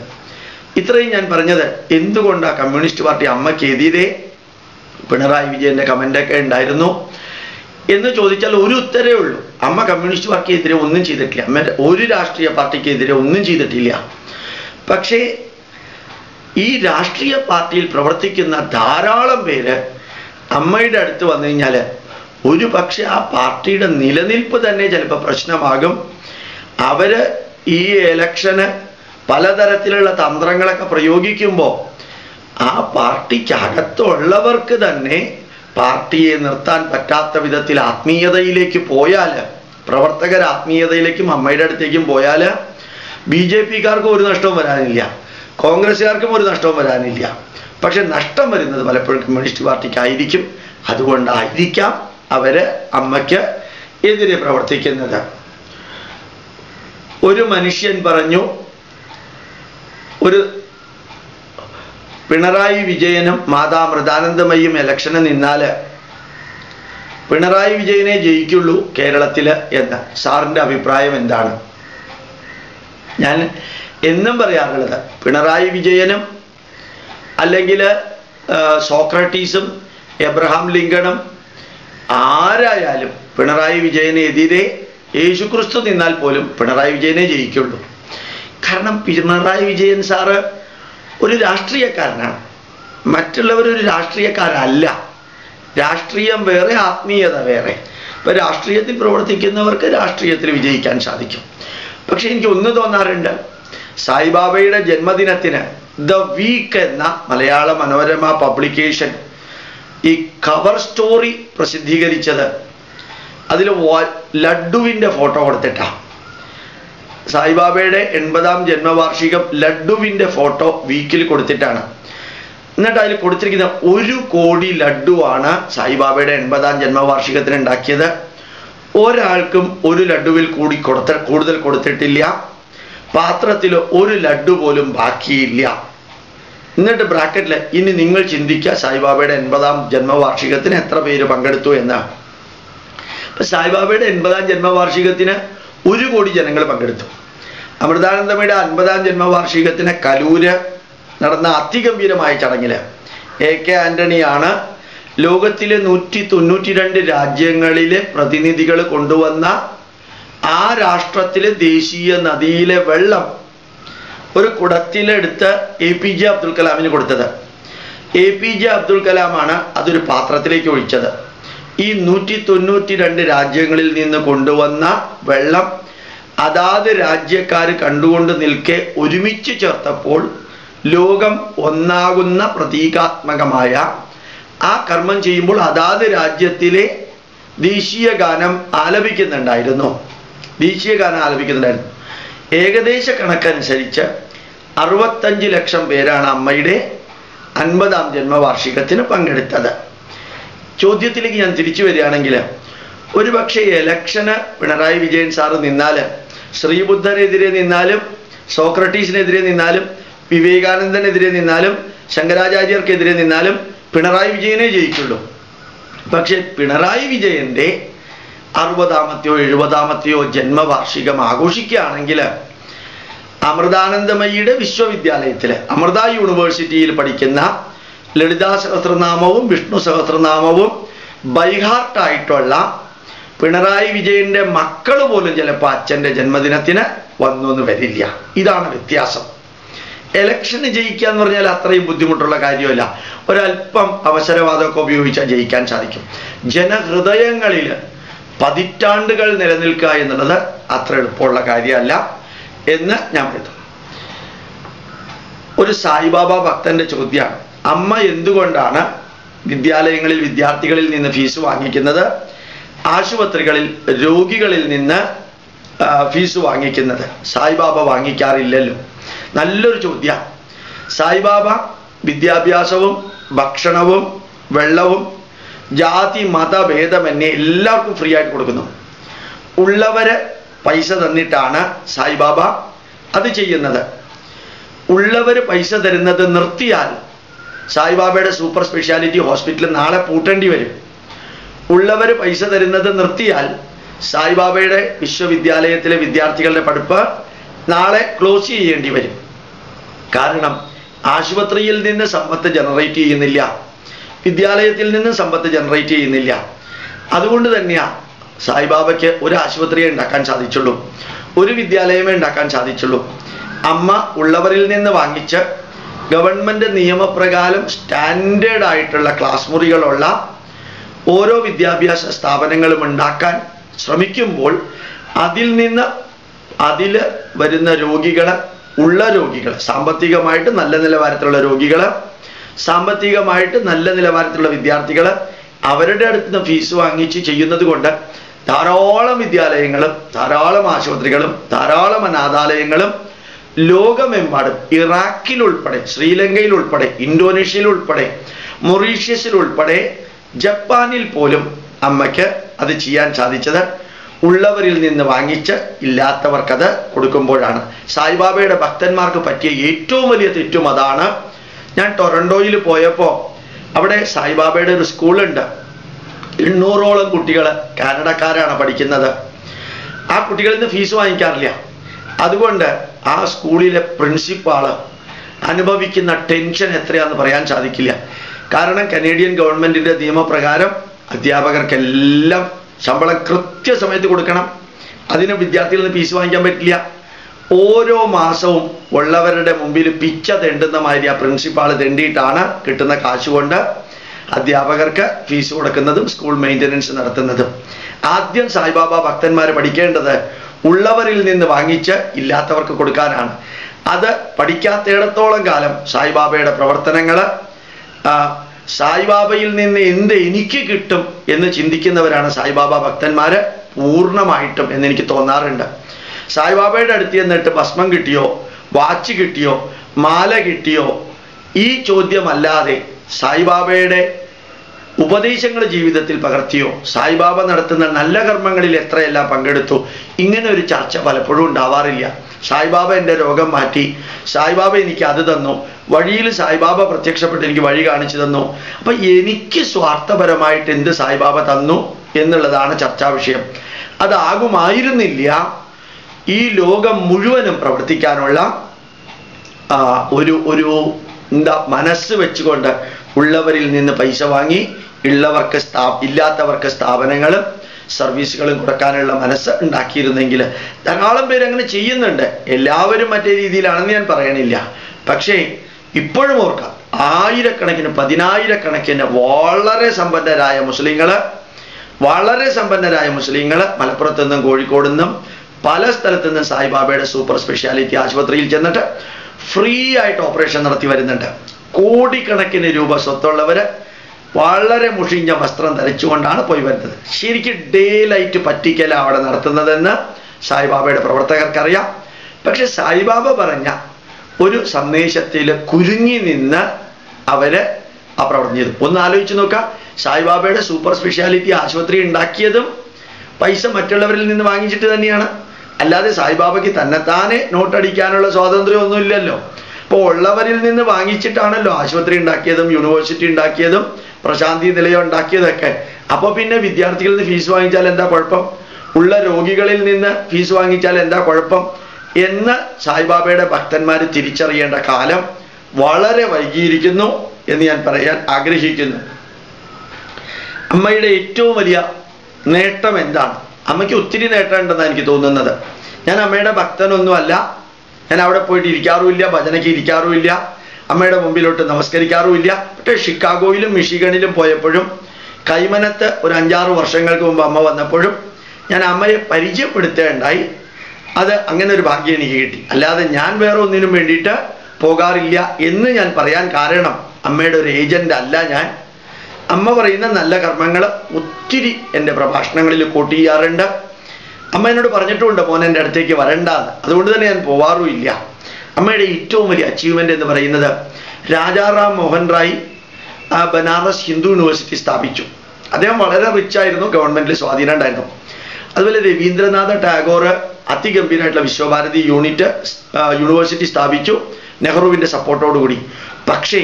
ഇത്രയും ഞാൻ പറഞ്ഞത് എന്തുകൊണ്ടാണ് കമ്മ്യൂണിസ്റ്റ് പാർട്ടി അമ്മയ്ക്കെതിരെ പിണറായി വിജയന്റെ കമൻ്റൊക്കെ ഉണ്ടായിരുന്നു എന്ന് ചോദിച്ചാൽ ഒരു ഉത്തരവേ ഉള്ളൂ. അമ്മ കമ്മ്യൂണിസ്റ്റ് പാർട്ടിക്കെതിരെ ഒന്നും ചെയ്തിട്ടില്ല, അമ്മ ഒരു രാഷ്ട്രീയ പാർട്ടിക്കെതിരെ ഒന്നും ചെയ്തിട്ടില്ല. പക്ഷേ ഈ രാഷ്ട്രീയ പാർട്ടിയിൽ പ്രവർത്തിക്കുന്ന ധാരാളം പേര് അമ്മയുടെ അടുത്ത് വന്നു കഴിഞ്ഞാൽ ഒരു പക്ഷെ ആ പാർട്ടിയുടെ നിലനിൽപ്പ് തന്നെ ചിലപ്പോൾ പ്രശ്നമാകും. അവര് ഈ ഇലക്ഷന് പലതരത്തിലുള്ള തന്ത്രങ്ങളൊക്കെ പ്രയോഗിക്കുമ്പോൾ ആ പാർട്ടിക്കകത്തുള്ളവർക്ക് തന്നെ പാർട്ടിയെ നിർത്താൻ പറ്റാത്ത വിധത്തിൽ ആത്മീയതയിലേക്ക് പോയാൽ, പ്രവർത്തകർ ആത്മീയതയിലേക്കും അമ്മയുടെ അടുത്തേക്കും പോയാൽ BJP-കാർക്കും ഒരു നഷ്ടവും വരാനില്ല, കോൺഗ്രസ്സുകാർക്കും ഒരു നഷ്ടവും വരാനില്ല. പക്ഷെ നഷ്ടം വരുന്നത് പലപ്പോഴും കമ്മ്യൂണിസ്റ്റ് പാർട്ടിക്കായിരിക്കും. അതുകൊണ്ടായിരിക്കാം അവര് അമ്മയ്ക്ക് എതിരെ പ്രവർത്തിക്കുന്നത്. ഒരു മനുഷ്യൻ പറഞ്ഞു, ഒരു പിണറായി വിജയനും മാതാ അമൃതാനന്ദമയ്യും ഇലക്ഷന് നിന്നാൽ പിണറായി വിജയനെ ജയിക്കുള്ളൂ കേരളത്തില് എന്ന് സാറിൻ്റെ അഭിപ്രായം എന്താണ്? ഞാൻ എന്നും പറയാറുള്ളത്, പിണറായി വിജയനും അല്ലെങ്കിൽ സോക്രട്ടീസും എബ്രഹാം ലിങ്കണും ആരായാലും പിണറായി വിജയനെതിരെ യേശുക്രിസ്തു നിന്നാൽ പോലും പിണറായി വിജയനെ ജയിക്കുള്ളൂ. കാരണം പിണറായി വിജയൻ സാറ് ഒരു രാഷ്ട്രീയക്കാരനാണ്, മറ്റുള്ളവരൊരു രാഷ്ട്രീയക്കാരല്ല. രാഷ്ട്രീയം വേറെ, ആത്മീയത വേറെ. ഇപ്പം രാഷ്ട്രീയത്തിൽ പ്രവർത്തിക്കുന്നവർക്ക് രാഷ്ട്രീയത്തിൽ വിജയിക്കാൻ സാധിക്കും. പക്ഷെ എനിക്ക് ഒന്ന് തോന്നാറുണ്ട്, സായിബാബയുടെ ജന്മദിനത്തിന് ദ വീക്ക് എന്ന മലയാള മനോരമ പബ്ലിക്കേഷൻ ഈ കവർ സ്റ്റോറി പ്രസിദ്ധീകരിച്ചത് അതിൽ ലഡ്ഡുവിൻ്റെ ഫോട്ടോ കൊടുത്തിട്ടാണ്. സായിബാബയുടെ 80-ാം ജന്മവാർഷികം ലഡ്ഡുവിൻ്റെ ഫോട്ടോ വീക്കിൽ കൊടുത്തിട്ടാണ്. എന്നിട്ട് അതിൽ കൊടുത്തിരിക്കുന്ന 1 കോടി ലഡ്ഡുവാണ് സായിബാബയുടെ 80-ാം ജന്മവാർഷികത്തിന് ഉണ്ടാക്കിയത്. ഒരാൾക്കും ഒരു ലഡ്ഡുവിൽ കൂടുതൽ കൊടുത്തിട്ടില്ല. പാത്രത്തിൽ ഒരു ലഡ്ഡു പോലും ബാക്കിയില്ല. എന്നിട്ട് ബ്രാക്കറ്റിൽ ഇനി നിങ്ങൾ ചിന്തിക്കുക സായിബാബയുടെ 80-ാം ജന്മവാർഷികത്തിന് എത്ര പേര് പങ്കെടുത്തു എന്ന്. അപ്പൊ സായിബാബയുടെ 80-ാം ജന്മവാർഷികത്തിന് 1 കോടി ജനങ്ങൾ പങ്കെടുത്തു. അമൃതാനന്ദമയുടെ 50-ാം ജന്മവാർഷികത്തിന് കലൂര് നടന്ന അതിഗംഭീരമായ ചടങ്ങിൽ AK ആന്റണിയാണ് ലോകത്തിലെ 192 രാജ്യങ്ങളിലെ പ്രതിനിധികൾ കൊണ്ടുവന്ന ആ രാഷ്ട്രത്തിലെ ദേശീയ നദിയിലെ വെള്ളം ഒരു കുടത്തിലെടുത്ത് APJ അബ്ദുൽ കലാമിന് കൊടുത്തത്. APJ അബ്ദുൽ കലാമാണ് അതൊരു പാത്രത്തിലേക്ക് ഒഴിച്ചത്. ഈ 192 രാജ്യങ്ങളിൽ നിന്ന് കൊണ്ടുവന്ന വെള്ളം അതാത് രാജ്യക്കാർ കണ്ടുകൊണ്ട് നിൽക്കെ ഒരുമിച്ച് ചേർത്തപ്പോൾ ലോകം ഒന്നാകുന്ന പ്രതീകാത്മകമായ ആ കർമ്മം ചെയ്യുമ്പോൾ അതാത് രാജ്യത്തിലെ ദേശീയ ഗാനം ആലപിക്കുന്നുണ്ടായിരുന്നു. ഏകദേശ കണക്കനുസരിച്ച് 65 ലക്ഷം പേരാണ് അമ്മയുടെ 50-ാം ജന്മവാർഷികത്തിന് പങ്കെടുത്തത്. ചോദ്യത്തിലേക്ക് ഞാൻ തിരിച്ചു വരികയാണെങ്കിൽ, ഒരുപക്ഷെ ഇലക്ഷന് പിണറായി വിജയൻ സാറ് നിന്നാൽ, ശ്രീബുദ്ധനെതിരെ നിന്നാലും, സോക്രട്ടീസിനെതിരെ നിന്നാലും, വിവേകാനന്ദനെതിരെ നിന്നാലും, ശങ്കരാചാര്യർക്കെതിരെ നിന്നാലും പിണറായി വിജയനെ ജയിക്കുള്ളൂ. പക്ഷെ പിണറായി വിജയന്റെ 60-ാമത്തെയോ 70-ാമത്തെയോ ജന്മവാർഷികം ആഘോഷിക്കുകയാണെങ്കിൽ അമൃതാനന്ദമയിയുടെ വിശ്വവിദ്യാലയത്തിൽ, അമൃത യൂണിവേഴ്സിറ്റിയിൽ പഠിക്കുന്ന ലളിതാ സഹസ്രനാമവും വിഷ്ണു സഹസ്രനാമവും ബൈഹാർട്ടായിട്ടുള്ള പിണറായി വിജയന്റെ മക്കൾ പോലും ചിലപ്പോൾ അച്ഛൻ്റെ ജന്മദിനത്തിന് വന്നൊന്നും വരില്ല. ഇതാണ് വ്യത്യാസം. ഇലക്ഷന് ജയിക്കുക എന്ന് പറഞ്ഞാൽ അത്രയും ബുദ്ധിമുട്ടുള്ള കാര്യമല്ല. ഒരല്പം അവസരവാദമൊക്കെ ഉപയോഗിച്ചാൽ ജയിക്കാൻ സാധിക്കും. ജനഹൃദയങ്ങളിൽ പതിറ്റാണ്ടുകൾ നിലനിൽക്കുക എന്നുള്ളത് അത്ര എളുപ്പമുള്ള കാര്യമല്ല എന്ന് ഞാൻ പറയുന്നു. ഒരു സായിബാബ ഭക്തന്റെ ചോദ്യമാണ്, അമ്മ എന്തുകൊണ്ടാണ് വിദ്യാലയങ്ങളിൽ വിദ്യാർത്ഥികളിൽ നിന്ന് ഫീസ് വാങ്ങിക്കുന്നത്, ആശുപത്രികളിൽ രോഗികളിൽ നിന്ന് ഫീസ് വാങ്ങിക്കുന്നത്? സായിബാബ വാങ്ങിക്കാറില്ലല്ലോ. നല്ലൊരു ചോദ്യം. സായിബാബ വിദ്യാഭ്യാസവും ഭക്ഷണവും വെള്ളവും ജാതി മതഭേദമന്യേ എല്ലാവർക്കും ഫ്രീ ആയിട്ട് കൊടുക്കുന്നു. ഉള്ളവര് പൈസ തന്നിട്ടാണ് സായിബാബ അത് ചെയ്യുന്നത്. ഉള്ളവർ പൈസ തരുന്നത് നിർത്തിയാൽ സായിബാബയുടെ സൂപ്പർ സ്പെഷ്യാലിറ്റി ഹോസ്പിറ്റൽ നാളെ പൂട്ടേണ്ടി വരും. ഉള്ളവർ പൈസ തരുന്നത് നിർത്തിയാൽ സായിബാബയുടെ വിശ്വവിദ്യാലയത്തിലെ വിദ്യാർത്ഥികളുടെ പഠിപ്പ് നാളെ ക്ലോസ് ചെയ്യേണ്ടി വരും. കാരണം ആശുപത്രിയിൽ നിന്ന് സമ്പത്ത് ജനറേറ്റ് ചെയ്യുന്നില്ല, വിദ്യാലയത്തിൽ നിന്ന് സമ്പത്ത് ജനറേറ്റ് ചെയ്യുന്നില്ല. അതുകൊണ്ട് തന്നെയാണ് സായിബാബയ്ക്ക് ഒരു ആശുപത്രിയെ ഉണ്ടാക്കാൻ സാധിച്ചുള്ളൂ, ഒരു വിദ്യാലയമേ ഉണ്ടാക്കാൻ സാധിച്ചുള്ളൂ. അമ്മ ഉള്ളവരിൽ നിന്ന് വാങ്ങിച്ച് ഗവൺമെൻറ് നിയമപ്രകാരം സ്റ്റാൻഡേർഡ് ആയിട്ടുള്ള ക്ലാസ് മുറികളുള്ള ഓരോ വിദ്യാഭ്യാസ സ്ഥാപനങ്ങളും ഉണ്ടാക്കാൻ ശ്രമിക്കുമ്പോൾ അതിൽ വരുന്ന രോഗികൾ, ഉള്ള രോഗികൾ, സാമ്പത്തികമായിട്ട് നല്ല നിലവാരത്തിലുള്ള രോഗികൾ, സാമ്പത്തികമായിട്ട് നല്ല നിലവാരത്തിലുള്ള വിദ്യാർത്ഥികൾ അവരുടെ അടുത്ത് നിന്ന് ഫീസ് വാങ്ങിച്ച് ചെയ്യുന്നത് കൊണ്ട് ധാരാളം വിദ്യാലയങ്ങളും ധാരാളം ആശുപത്രികളും ധാരാളം അനാഥാലയങ്ങളും ലോകമെമ്പാടും, ഇറാഖിൽ ഉൾപ്പെടെ, ശ്രീലങ്കയിൽ ഉൾപ്പെടെ, ഇന്തോനേഷ്യയിൽ ഉൾപ്പെടെ, മൊറീഷ്യസിൽ ഉൾപ്പെടെ, ജപ്പാനിൽ പോലും അമ്മയ്ക്ക് അത് ചെയ്യാൻ സാധിച്ചത് ഉള്ളവരിൽ നിന്ന് വാങ്ങിച്ച് ഇല്ലാത്തവർക്കത് കൊടുക്കുമ്പോഴാണ്. സായിബാബയുടെ ഭക്തന്മാർക്ക് പറ്റിയ ഏറ്റവും വലിയ തെറ്റും അതാണ്. ഞാൻ ടൊറന്റോയിൽ പോയപ്പോൾ അവിടെ സായിബാബയുടെ ഒരു സ്കൂളുണ്ട്. 800ഓളം കുട്ടികൾ കാനഡക്കാരാണ് പഠിക്കുന്നത്. ആ കുട്ടികളിൽ നിന്ന് ഫീസ് വാങ്ങിക്കാറില്ല. അതുകൊണ്ട് ആ സ്കൂളിലെ പ്രിൻസിപ്പാള് അനുഭവിക്കുന്ന ടെൻഷൻ എത്രയാണെന്ന് പറയാൻ സാധിക്കില്ല. കാരണം കനേഡിയൻ ഗവൺമെൻറ്റിൻ്റെ നിയമപ്രകാരം അധ്യാപകർക്കെല്ലാം ശമ്പളം കൃത്യസമയത്ത് കൊടുക്കണം. അതിന് വിദ്യാർത്ഥികളിൽ നിന്ന് ഫീസ് വാങ്ങിക്കാൻ പറ്റില്ല. ഓരോ മാസവും ഉള്ളവരുടെ മുമ്പിൽ പിച്ച തെണ്ടുന്ന മാതിരി ആ പ്രിൻസിപ്പാൾ തെണ്ടിയിട്ടാണ് കിട്ടുന്ന കാശ് കൊണ്ട് അധ്യാപകർക്ക് ഫീസ് കൊടുക്കുന്നതും സ്കൂൾ മെയിൻ്റനൻസ് നടത്തുന്നതും. ആദ്യം സായിബാബ ഭക്തന്മാർ പഠിക്കേണ്ടത് ഉള്ളവരിൽ നിന്ന് വാങ്ങിച്ച് ഇല്ലാത്തവർക്ക് കൊടുക്കാനാണ്. അത് പഠിക്കാത്തിടത്തോളം കാലം സായിബാബയുടെ പ്രവർത്തനങ്ങൾ, സായിബാബയിൽ നിന്ന് എന്ത് എനിക്ക് കിട്ടും എന്ന് ചിന്തിക്കുന്നവരാണ് സായിബാബ ഭക്തന്മാർ പൂർണ്ണമായിട്ടും എന്നെനിക്ക് തോന്നാറുണ്ട്. സായിബാബയുടെ അടുത്ത് ചെന്നിട്ട് ഭസ്മം കിട്ടിയോ, വാച്ച് കിട്ടിയോ, മാല കിട്ടിയോ, ഈ ചോദ്യമല്ലാതെ സായിബാബയുടെ ഉപദേശങ്ങൾ ജീവിതത്തിൽ പകർത്തിയോ, സായിബാബ നടത്തുന്ന നല്ല കർമ്മങ്ങളിൽ എത്രയെല്ലാം പങ്കെടുത്തു, ഇങ്ങനെ ഒരു ചർച്ച പലപ്പോഴും ഉണ്ടാവാറില്ല. സായിബാബ എൻ്റെ രോഗം മാറ്റി, സായിബാബ എനിക്ക് അത് തന്നു, വഴിയിൽ സായിബാബ പ്രത്യക്ഷപ്പെട്ട് എനിക്ക് വഴി കാണിച്ചു തന്നു. അപ്പം എനിക്ക് സ്വാർത്ഥപരമായിട്ട് എന്ത് സായിബാബ തന്നു എന്നുള്ളതാണ് ചർച്ചാ വിഷയം. അതാകുമായിരുന്നില്ല ഈ ലോകം മുഴുവനും പ്രവർത്തിക്കാനുള്ള ഒരു മനസ്സ് വെച്ചുകൊണ്ട് ഉള്ളവരിൽ നിന്ന് പൈസ വാങ്ങി ഉള്ളവർക്ക് ഇല്ലാത്തവർക്ക് സ്ഥാപനങ്ങളും സർവീസുകളും കൊടുക്കാനുള്ള മനസ്സ് ഉണ്ടാക്കിയിരുന്നെങ്കിൽ. ധാരാളം പേര് അങ്ങനെ ചെയ്യുന്നുണ്ട്. എല്ലാവരും മറ്റേ രീതിയിലാണെന്ന് ഞാൻ പറയണില്ല. പക്ഷേ ഇപ്പോഴും ഓർക്കാം, ആയിരക്കണക്കിന് പതിനായിരക്കണക്കിന് വളരെ സമ്പന്നരായ മുസ്ലിങ്ങൾ മലപ്പുറത്തു നിന്നും കോഴിക്കോട് നിന്നും പല സ്ഥലത്തു നിന്നും സായിബാബയുടെ സൂപ്പർ സ്പെഷ്യാലിറ്റി ആശുപത്രിയിൽ ചെന്നിട്ട് ഫ്രീ ആയിട്ട് ഓപ്പറേഷൻ നടത്തി വരുന്നുണ്ട്. കോടിക്കണക്കിന് രൂപ സ്വത്തുള്ളവര് വളരെ മുഷിഞ്ഞ വസ്ത്രം ധരിച്ചുകൊണ്ടാണ് പോയി വരുന്നത്. ശരിക്കും ഡേ ലൈറ്റ് പറ്റിക്കല അവിടെ നടത്തുന്നതെന്ന് സായിബാബയുടെ പ്രവർത്തകർക്കറിയാം. പക്ഷെ സായിബാബ പറഞ്ഞ ഒരു സന്ദേശത്തിൽ കുരുങ്ങി നിന്ന് അവര് ആ പ്രവർത്തനം ചെയ്തു. ഒന്ന് ആലോചിച്ച് നോക്കാം, സായിബാബയുടെ സൂപ്പർ സ്പെഷ്യാലിറ്റി ആശുപത്രി ഉണ്ടാക്കിയതും പൈസ മറ്റുള്ളവരിൽ നിന്ന് വാങ്ങിച്ചിട്ട് തന്നെയാണ്. അല്ലാതെ സായിബാബയ്ക്ക് തന്നെത്താനെ നോട്ടടിക്കാനുള്ള സ്വാതന്ത്ര്യമൊന്നുമില്ലല്ലോ. അപ്പോൾ ഉള്ളവരിൽ നിന്ന് വാങ്ങിച്ചിട്ടാണല്ലോ ആശുപത്രി ഉണ്ടാക്കിയതും യൂണിവേഴ്സിറ്റി ഉണ്ടാക്കിയതും പ്രശാന്തി നിലയം ഉണ്ടാക്കിയതൊക്കെ. അപ്പോൾ പിന്നെ വിദ്യാർത്ഥികളിൽ നിന്ന് ഫീസ് വാങ്ങിച്ചാൽ എന്താ കുഴപ്പം, ഉള്ള രോഗികളിൽ നിന്ന് ഫീസ് വാങ്ങിച്ചാൽ എന്താ കുഴപ്പം എന്ന് സായിബാബയുടെ ഭക്തന്മാർ തിരിച്ചറിയേണ്ട കാലം വളരെ വൈകിയിരിക്കുന്നു എന്ന് ഞാൻ പറയാൻ ആഗ്രഹിക്കുന്നു. അമ്മയുടെ ഏറ്റവും വലിയ നേട്ടം എന്താണ്? അമ്മയ്ക്ക് ഒത്തിരി നേട്ടമുണ്ടെന്നാണ് എനിക്ക് തോന്നുന്നത്. ഞാൻ അമ്മയുടെ ഭക്തനൊന്നുമല്ല. ഞാൻ അവിടെ പോയിട്ട് ഇരിക്കാറുമില്ല, ഭജനയ്ക്ക് ഇരിക്കാറുമില്ല, അമ്മയുടെ മുമ്പിലോട്ട് നമസ്കരിക്കാറുമില്ല. പക്ഷേ ഷിക്കാഗോയിലും മിഷിഗണിലും പോയപ്പോഴും കൈമനത്ത് ഒരു 5-6 വർഷങ്ങൾക്ക് മുമ്പ് അമ്മ വന്നപ്പോഴും ഞാൻ അമ്മയെ പരിചയപ്പെടുത്തേണ്ടായി. അത് അങ്ങനെ ഒരു ഭാഗ്യം എനിക്ക് കിട്ടി. അല്ലാതെ ഞാൻ വേറെ ഒന്നിനും വേണ്ടിയിട്ട് പോകാറില്ല എന്ന് ഞാൻ പറയാൻ കാരണം അമ്മയുടെ ഒരു ഏജന്റ് അല്ല ഞാൻ. അമ്മ പറയുന്ന നല്ല കർമ്മങ്ങൾ ഒത്തിരി എൻ്റെ പ്രഭാഷണങ്ങളിൽ കോട്ട് ചെയ്യാറുണ്ട്. അമ്മ എന്നോട് പറഞ്ഞിട്ടുമുണ്ട് മോൻ എൻ്റെ അടുത്തേക്ക് വരണ്ടാന്ന്. അതുകൊണ്ട് തന്നെ ഞാൻ പോവാറുമില്ല. അമ്മയുടെ ഏറ്റവും വലിയ അച്ചീവ്മെന്റ് എന്ന് പറയുന്നത് രാജാറാം മോഹൻ റായ് ബനാറസ് ഹിന്ദു യൂണിവേഴ്സിറ്റി സ്ഥാപിച്ചു. അദ്ദേഹം വളരെ റിച്ച് ആയിരുന്നു, ഗവൺമെന്റിൽ സ്വാധീനം ഉണ്ടായിരുന്നു. അതുപോലെ രവീന്ദ്രനാഥ ടാഗോർ അതിഗംഭീരമായിട്ടുള്ള വിശ്വഭാരതി യൂണിവേഴ്സിറ്റി സ്ഥാപിച്ചു നെഹ്റുവിന്റെ സപ്പോർട്ടോടുകൂടി. പക്ഷേ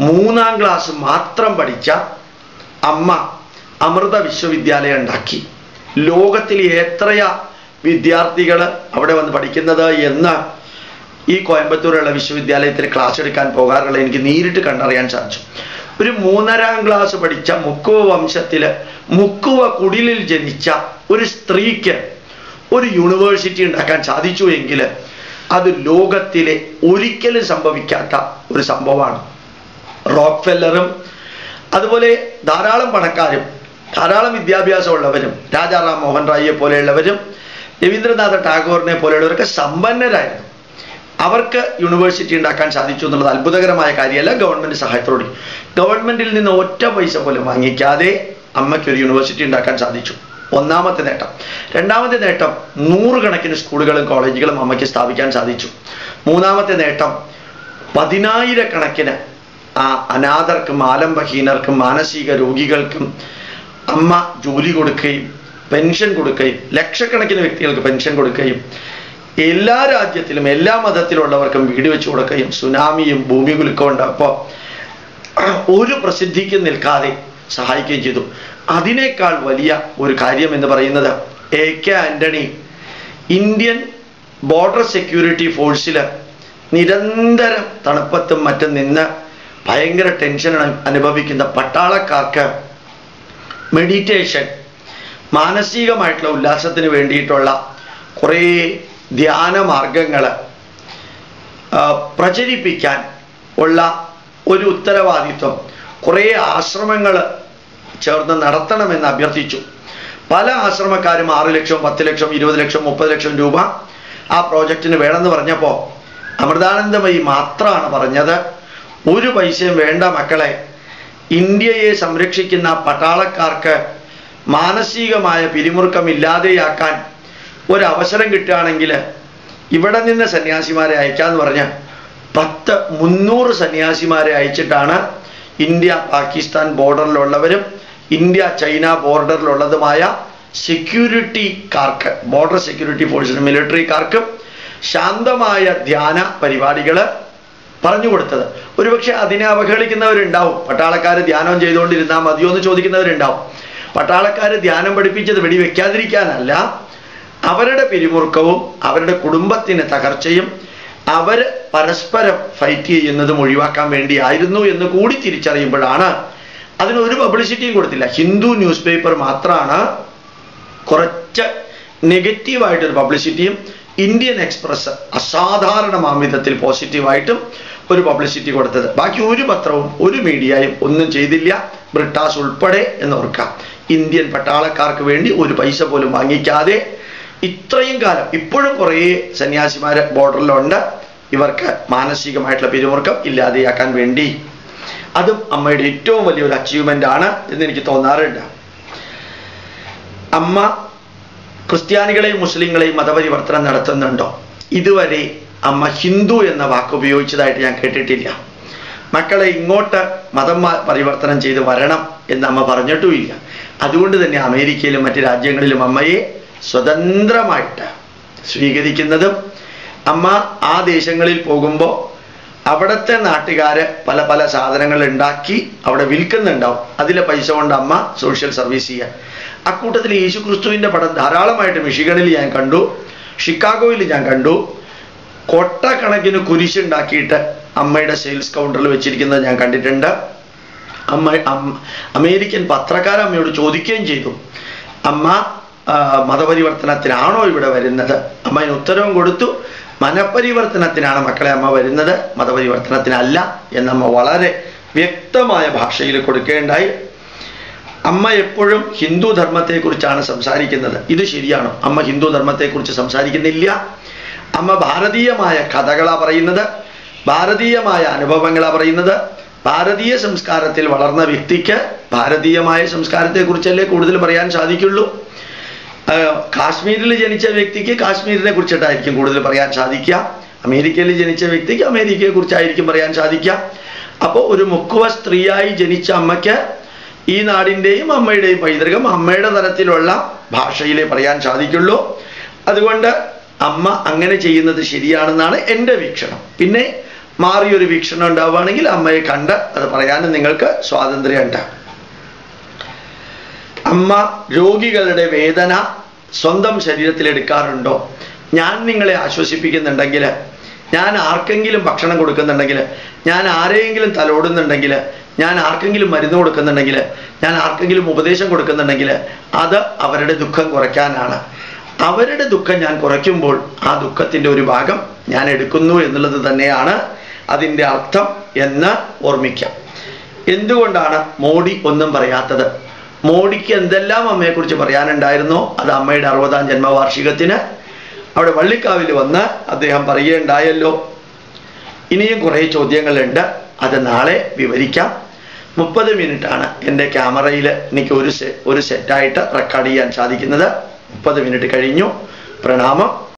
3ാം ക്ലാസ് മാത്രം പഠിച്ച അമ്മ അമൃത വിശ്വവിദ്യാലയം ഉണ്ടാക്കി. ലോകത്തിൽ എത്രയാ വിദ്യാർത്ഥികൾ അവിടെ വന്ന് പഠിക്കുന്നത് എന്ന് ഈ കോയമ്പത്തൂരുള്ള വിശ്വവിദ്യാലയത്തിൽ ക്ലാസ് എടുക്കാൻ പോകാറുള്ള എനിക്ക് നേരിട്ട് കണ്ടറിയാൻ സാധിച്ചു. ഒരു 3ാം ക്ലാസ് പഠിച്ച മുക്കുവ വംശത്തില് മുക്കുവ കുടിലിൽ ജനിച്ച ഒരു സ്ത്രീക്ക് ഒരു യൂണിവേഴ്സിറ്റി ഉണ്ടാക്കാൻ സാധിച്ചു എങ്കിൽ അത് ലോകത്തിലെ ഒരിക്കലും സംഭവിക്കാത്ത ഒരു സംഭവമാണ്. റോക്ക്ഫെല്ലറും അതുപോലെ ധാരാളം പണക്കാരും ധാരാളം വിദ്യാഭ്യാസമുള്ളവരും രാജാറാം മോഹൻ റായിയെ പോലെയുള്ളവരും രവീന്ദ്രനാഥ ടാഗോറിനെ പോലെയുള്ളവരൊക്കെ സമ്പന്നരായിരുന്നു. അവർക്ക് യൂണിവേഴ്സിറ്റി ഉണ്ടാക്കാൻ സാധിച്ചു എന്നുള്ളത് അത്ഭുതകരമായ കാര്യമല്ല. ഗവൺമെന്റ് സഹായത്തോടെ ഗവൺമെന്റിൽ നിന്ന് ഒറ്റ പൈസ പോലും വാങ്ങിക്കാതെ അമ്മയ്ക്ക് ഒരു യൂണിവേഴ്സിറ്റി ഉണ്ടാക്കാൻ സാധിച്ചു. ഒന്നാമത്തെ നേട്ടം. രണ്ടാമത്തെ നേട്ടം 100 കണക്കിന് സ്കൂളുകളും കോളേജുകളും അമ്മയ്ക്ക് സ്ഥാപിക്കാൻ സാധിച്ചു. മൂന്നാമത്തെ നേട്ടം 10,000 കണക്കിന് അനാഥർക്കും ആലംബഹീനർക്കും മാനസിക രോഗികൾക്കും അമ്മ ജോലി കൊടുക്കുകയും പെൻഷൻ കൊടുക്കുകയും ലക്ഷക്കണക്കിന് വ്യക്തികൾക്ക് പെൻഷൻ കൊടുക്കുകയും എല്ലാ രാജ്യത്തിലും എല്ലാ മതത്തിലുള്ളവർക്കും വീട് വെച്ച് കൊടുക്കുകയും സുനാമിയും ഭൂമി കുലുക്കവും ഉണ്ടായപ്പോൾ ഒരു പ്രസിദ്ധിക്ക് നിൽക്കാതെ സഹായിക്കുകയും ചെയ്തു. അതിനേക്കാൾ വലിയ ഒരു കാര്യം എന്ന് പറയുന്നത് AK Antony Indian border security ഫോഴ്സിൽ നിരന്തരം തണുപ്പത്തും മറ്റും നിന്ന് ഭയങ്കര ടെൻഷൻ അനുഭവിക്കുന്ന പട്ടാളക്കാർക്ക് മെഡിറ്റേഷൻ, മാനസികമായിട്ടുള്ള ഉല്ലാസത്തിന് വേണ്ടിയിട്ടുള്ള കുറേ ധ്യാന മാർഗങ്ങൾ പ്രചരിപ്പിക്കാൻ ഉള്ള ഒരു ഉത്തരവാദിത്വം കുറേ ആശ്രമങ്ങൾ ചേർന്ന് നടത്തണമെന്ന് അഭ്യർത്ഥിച്ചു. പല ആശ്രമക്കാരും 6 ലക്ഷം 10 ലക്ഷം 20 ലക്ഷം 30 ലക്ഷം രൂപ ആ പ്രോജക്റ്റിന് വേണമെന്ന് പറഞ്ഞപ്പോൾ അമൃതാനന്ദമയി മാത്രമാണ് പറഞ്ഞത്, ഒരു പൈസയും വേണ്ട മക്കളെ, ഇന്ത്യയെ സംരക്ഷിക്കുന്ന പട്ടാളക്കാർക്ക് മാനസികമായ പിരിമുറുക്കം ഇല്ലാതെയാക്കാൻ ഒരവസരം കിട്ടുകയാണെങ്കിൽ ഇവിടെ നിന്ന് സന്യാസിമാരെ അയക്കാന്ന് പറഞ്ഞ് 300 സന്യാസിമാരെ അയച്ചിട്ടാണ് ഇന്ത്യ പാകിസ്ഥാൻ ബോർഡറിലുള്ളവരും ഇന്ത്യ ചൈന ബോർഡറിലുള്ളതുമായ സെക്യൂരിറ്റിക്കാർക്ക്, ബോർഡർ സെക്യൂരിറ്റി ഫോഴ്സിനും മിലിറ്ററിക്കാർക്കും ശാന്തമായ ധ്യാന പരിപാടികൾ പറഞ്ഞു കൊടുത്തത്. ഒരുപക്ഷെ അതിനെ അവഹേളിക്കുന്നവരുണ്ടാവും. പട്ടാളക്കാർ ധ്യാനം ചെയ്തുകൊണ്ടിരുന്നാൽ മതിയോ എന്ന് ചോദിക്കുന്നവരുണ്ടാവും. പട്ടാളക്കാർ ധ്യാനം പഠിപ്പിച്ചത് വെടിവെക്കാതിരിക്കാനല്ല, അവരുടെ പിരിമുറുക്കവും അവരുടെ കുടുംബത്തിന് തകർച്ചയും അവർ പരസ്പരം ഫൈറ്റ് ചെയ്യുന്നതും ഒഴിവാക്കാൻ വേണ്ടിയായിരുന്നു എന്ന് കൂടി തിരിച്ചറിയുമ്പോഴാണ് അതിനൊരു പബ്ലിസിറ്റിയും കൊടുത്തില്ല. ഹിന്ദു ന്യൂസ് പേപ്പർ മാത്രമാണ് കുറച്ച് നെഗറ്റീവായിട്ടൊരു പബ്ലിസിറ്റിയും ഇന്ത്യൻ എക്സ്പ്രസ് അസാധാരണമാം വിധത്തിൽ പോസിറ്റീവായിട്ടും ഒരു പബ്ലിസിറ്റി കൊടുത്തത്. ബാക്കി ഒരു പത്രവും ഒരു മീഡിയയും ഒന്നും ചെയ്തില്ല, ബ്രിട്ടാസ് ഉൾപ്പെടെ എന്ന് ഓർക്കാം. ഇന്ത്യൻ പട്ടാളക്കാർക്ക് വേണ്ടി ഒരു പൈസ പോലും വാങ്ങിക്കാതെ ഇത്രയും കാലം, ഇപ്പോഴും കുറേ സന്യാസിമാർ ബോർഡറിലുണ്ട്, ഇവർക്ക് മാനസികമായിട്ടുള്ള പിരിമുറുക്കം ഇല്ലാതെയാക്കാൻ വേണ്ടി. അതും അമ്മയുടെ ഏറ്റവും വലിയൊരു അച്ചീവ്മെന്റ് ആണ് എന്ന് എനിക്ക് തോന്നാറുണ്ട്. അമ്മ ക്രിസ്ത്യാനികളെയും മുസ്ലിങ്ങളെയും മതപരിവർത്തനം നടത്തുന്നുണ്ടോ? ഇതുവരെ അമ്മ ഹിന്ദു എന്ന വാക്ക് ഉപയോഗിച്ചതായിട്ട് ഞാൻ കേട്ടിട്ടില്ല. മക്കളെ ഇങ്ങോട്ട് മതം പരിവർത്തനം ചെയ്ത് വരണം എന്ന് അമ്മ പറഞ്ഞിട്ടുമില്ല. അതുകൊണ്ട് തന്നെ അമേരിക്കയിലും മറ്റ് രാജ്യങ്ങളിലും അമ്മയെ സ്വതന്ത്രമായിട്ട് സ്വീകരിക്കുന്നതും അമ്മ ആ ദേശങ്ങളിൽ പോകുമ്പോൾ അവിടുത്തെ നാട്ടുകാര് പല പല സാധനങ്ങൾ ഉണ്ടാക്കി അവിടെ വിൽക്കുന്നുണ്ടാവും. അതിലെ പൈസ കൊണ്ട് അമ്മ സോഷ്യൽ സർവീസ് ചെയ്യാൻ. അക്കൂട്ടത്തിൽ യേശു ക്രിസ്തുവിൻ്റെ പടം ധാരാളമായിട്ട് മിഷിഗണിൽ ഞാൻ കണ്ടു, ഷിക്കാഗോയിൽ ഞാൻ കണ്ടു. കൊട്ടക്കണക്കിന് കുരിശുണ്ടാക്കിയിട്ട് അമ്മയുടെ സെയിൽസ് കൗണ്ടറിൽ വെച്ചിരിക്കുന്നത് ഞാൻ കണ്ടിട്ടുണ്ട്. അമേരിക്കൻ പത്രക്കാർ അമ്മയോട് ചോദിക്കുകയും ചെയ്തു, അമ്മ മതപരിവർത്തനത്തിനാണോ ഇവിടെ വരുന്നത്? അമ്മ അതിന് ഉത്തരവും കൊടുത്തു, മനപരിവർത്തനത്തിനാണ് മക്കളെ അമ്മ വരുന്നത്, മതപരിവർത്തനത്തിനല്ല എന്നമ്മ വളരെ വ്യക്തമായ ഭാഷയിൽ കൊടുക്കേണ്ടായി. അമ്മ എപ്പോഴും ഹിന്ദു ധർമ്മത്തെക്കുറിച്ചാണ് സംസാരിക്കുന്നത്. ഇത് ശരിയാണോ? അമ്മ ഹിന്ദു ധർമ്മത്തെക്കുറിച്ച് സംസാരിക്കുന്നില്ല. അമ്മ ഭാരതീയമായ കഥകളാണ് പറയുന്നത്, ഭാരതീയമായ അനുഭവങ്ങളാണ് പറയുന്നത്. ഭാരതീയ സംസ്കാരത്തിൽ വളർന്ന വ്യക്തിക്ക് ഭാരതീയമായ സംസ്കാരത്തെക്കുറിച്ചല്ലേ കൂടുതൽ പറയാൻ സാധിക്കുള്ളൂ. കാശ്മീരിൽ ജനിച്ച വ്യക്തിക്ക് കാശ്മീരിനെ കുറിച്ചിട്ടായിരിക്കും കൂടുതൽ പറയാൻ സാധിക്കുക. അമേരിക്കയിൽ ജനിച്ച വ്യക്തിക്ക് അമേരിക്കയെ കുറിച്ചായിരിക്കും പറയാൻ സാധിക്കുക. അപ്പോൾ ഒരു മുക്കുവ സ്ത്രീയായി ജനിച്ച അമ്മയ്ക്ക് ഈ നാടിൻ്റെയും അമ്മയുടെയും പൈതൃകം അമ്മയുടെ തരത്തിലുള്ള ഭാഷയിലേ പറയാൻ സാധിക്കുള്ളൂ. അതുകൊണ്ട് അമ്മ അങ്ങനെ ചെയ്യുന്നത് ശരിയാണെന്നാണ് എൻ്റെ വീക്ഷണം. പിന്നെ മാറിയൊരു വീക്ഷണം ഉണ്ടാവുകയാണെങ്കിൽ അമ്മയെ കണ്ട് അത് പറയാനും നിങ്ങൾക്ക് സ്വാതന്ത്ര്യമുണ്ട്. അമ്മ രോഗികളുടെ വേദന സ്വന്തം ശരീരത്തിലെടുക്കാറുണ്ടോ? ഞാൻ നിങ്ങളെ ആശ്വസിപ്പിക്കുന്നുണ്ടെങ്കിൽ, ഞാൻ ആർക്കെങ്കിലും ഭക്ഷണം കൊടുക്കുന്നുണ്ടെങ്കിൽ, ഞാൻ ആരെയെങ്കിലും തലോടുന്നുണ്ടെങ്കിൽ, ഞാൻ ആർക്കെങ്കിലും മരുന്ന് കൊടുക്കുന്നുണ്ടെങ്കിൽ, ഞാൻ ആർക്കെങ്കിലും ഉപദേശം കൊടുക്കുന്നുണ്ടെങ്കിൽ അത് അവരുടെ ദുഃഖം കുറയ്ക്കാനാണ്. അവരുടെ ദുഃഖം ഞാൻ കുറയ്ക്കുമ്പോൾ ആ ദുഃഖത്തിൻ്റെ ഒരു ഭാഗം ഞാൻ എടുക്കുന്നു എന്നുള്ളത് തന്നെയാണ് അതിൻ്റെ അർത്ഥം എന്ന് ഓർമ്മിക്കാം. എന്തുകൊണ്ടാണ് മോഡി ഒന്നും പറയാത്തത്? മോഡിക്ക് എന്തെല്ലാം അമ്മയെക്കുറിച്ച് പറയാനുണ്ടായിരുന്നോ അത് അമ്മയുടെ 60ാം ജന്മവാർഷികത്തിന് അവിടെ വള്ളിക്കാവിൽ വന്ന് അദ്ദേഹം പറയുകയുണ്ടായല്ലോ. ഇനിയും കുറേ ചോദ്യങ്ങളുണ്ട്, അത് നാളെ വിവരിക്കാം. 30 മിനിറ്റാണ് എൻ്റെ ക്യാമറയിൽ എനിക്ക് ഒരു സെറ്റായിട്ട് റെക്കോർഡ് ചെയ്യാൻ സാധിക്കുന്നത്. 30 മിനിറ്റ് കഴിഞ്ഞു. പ്രണാമം.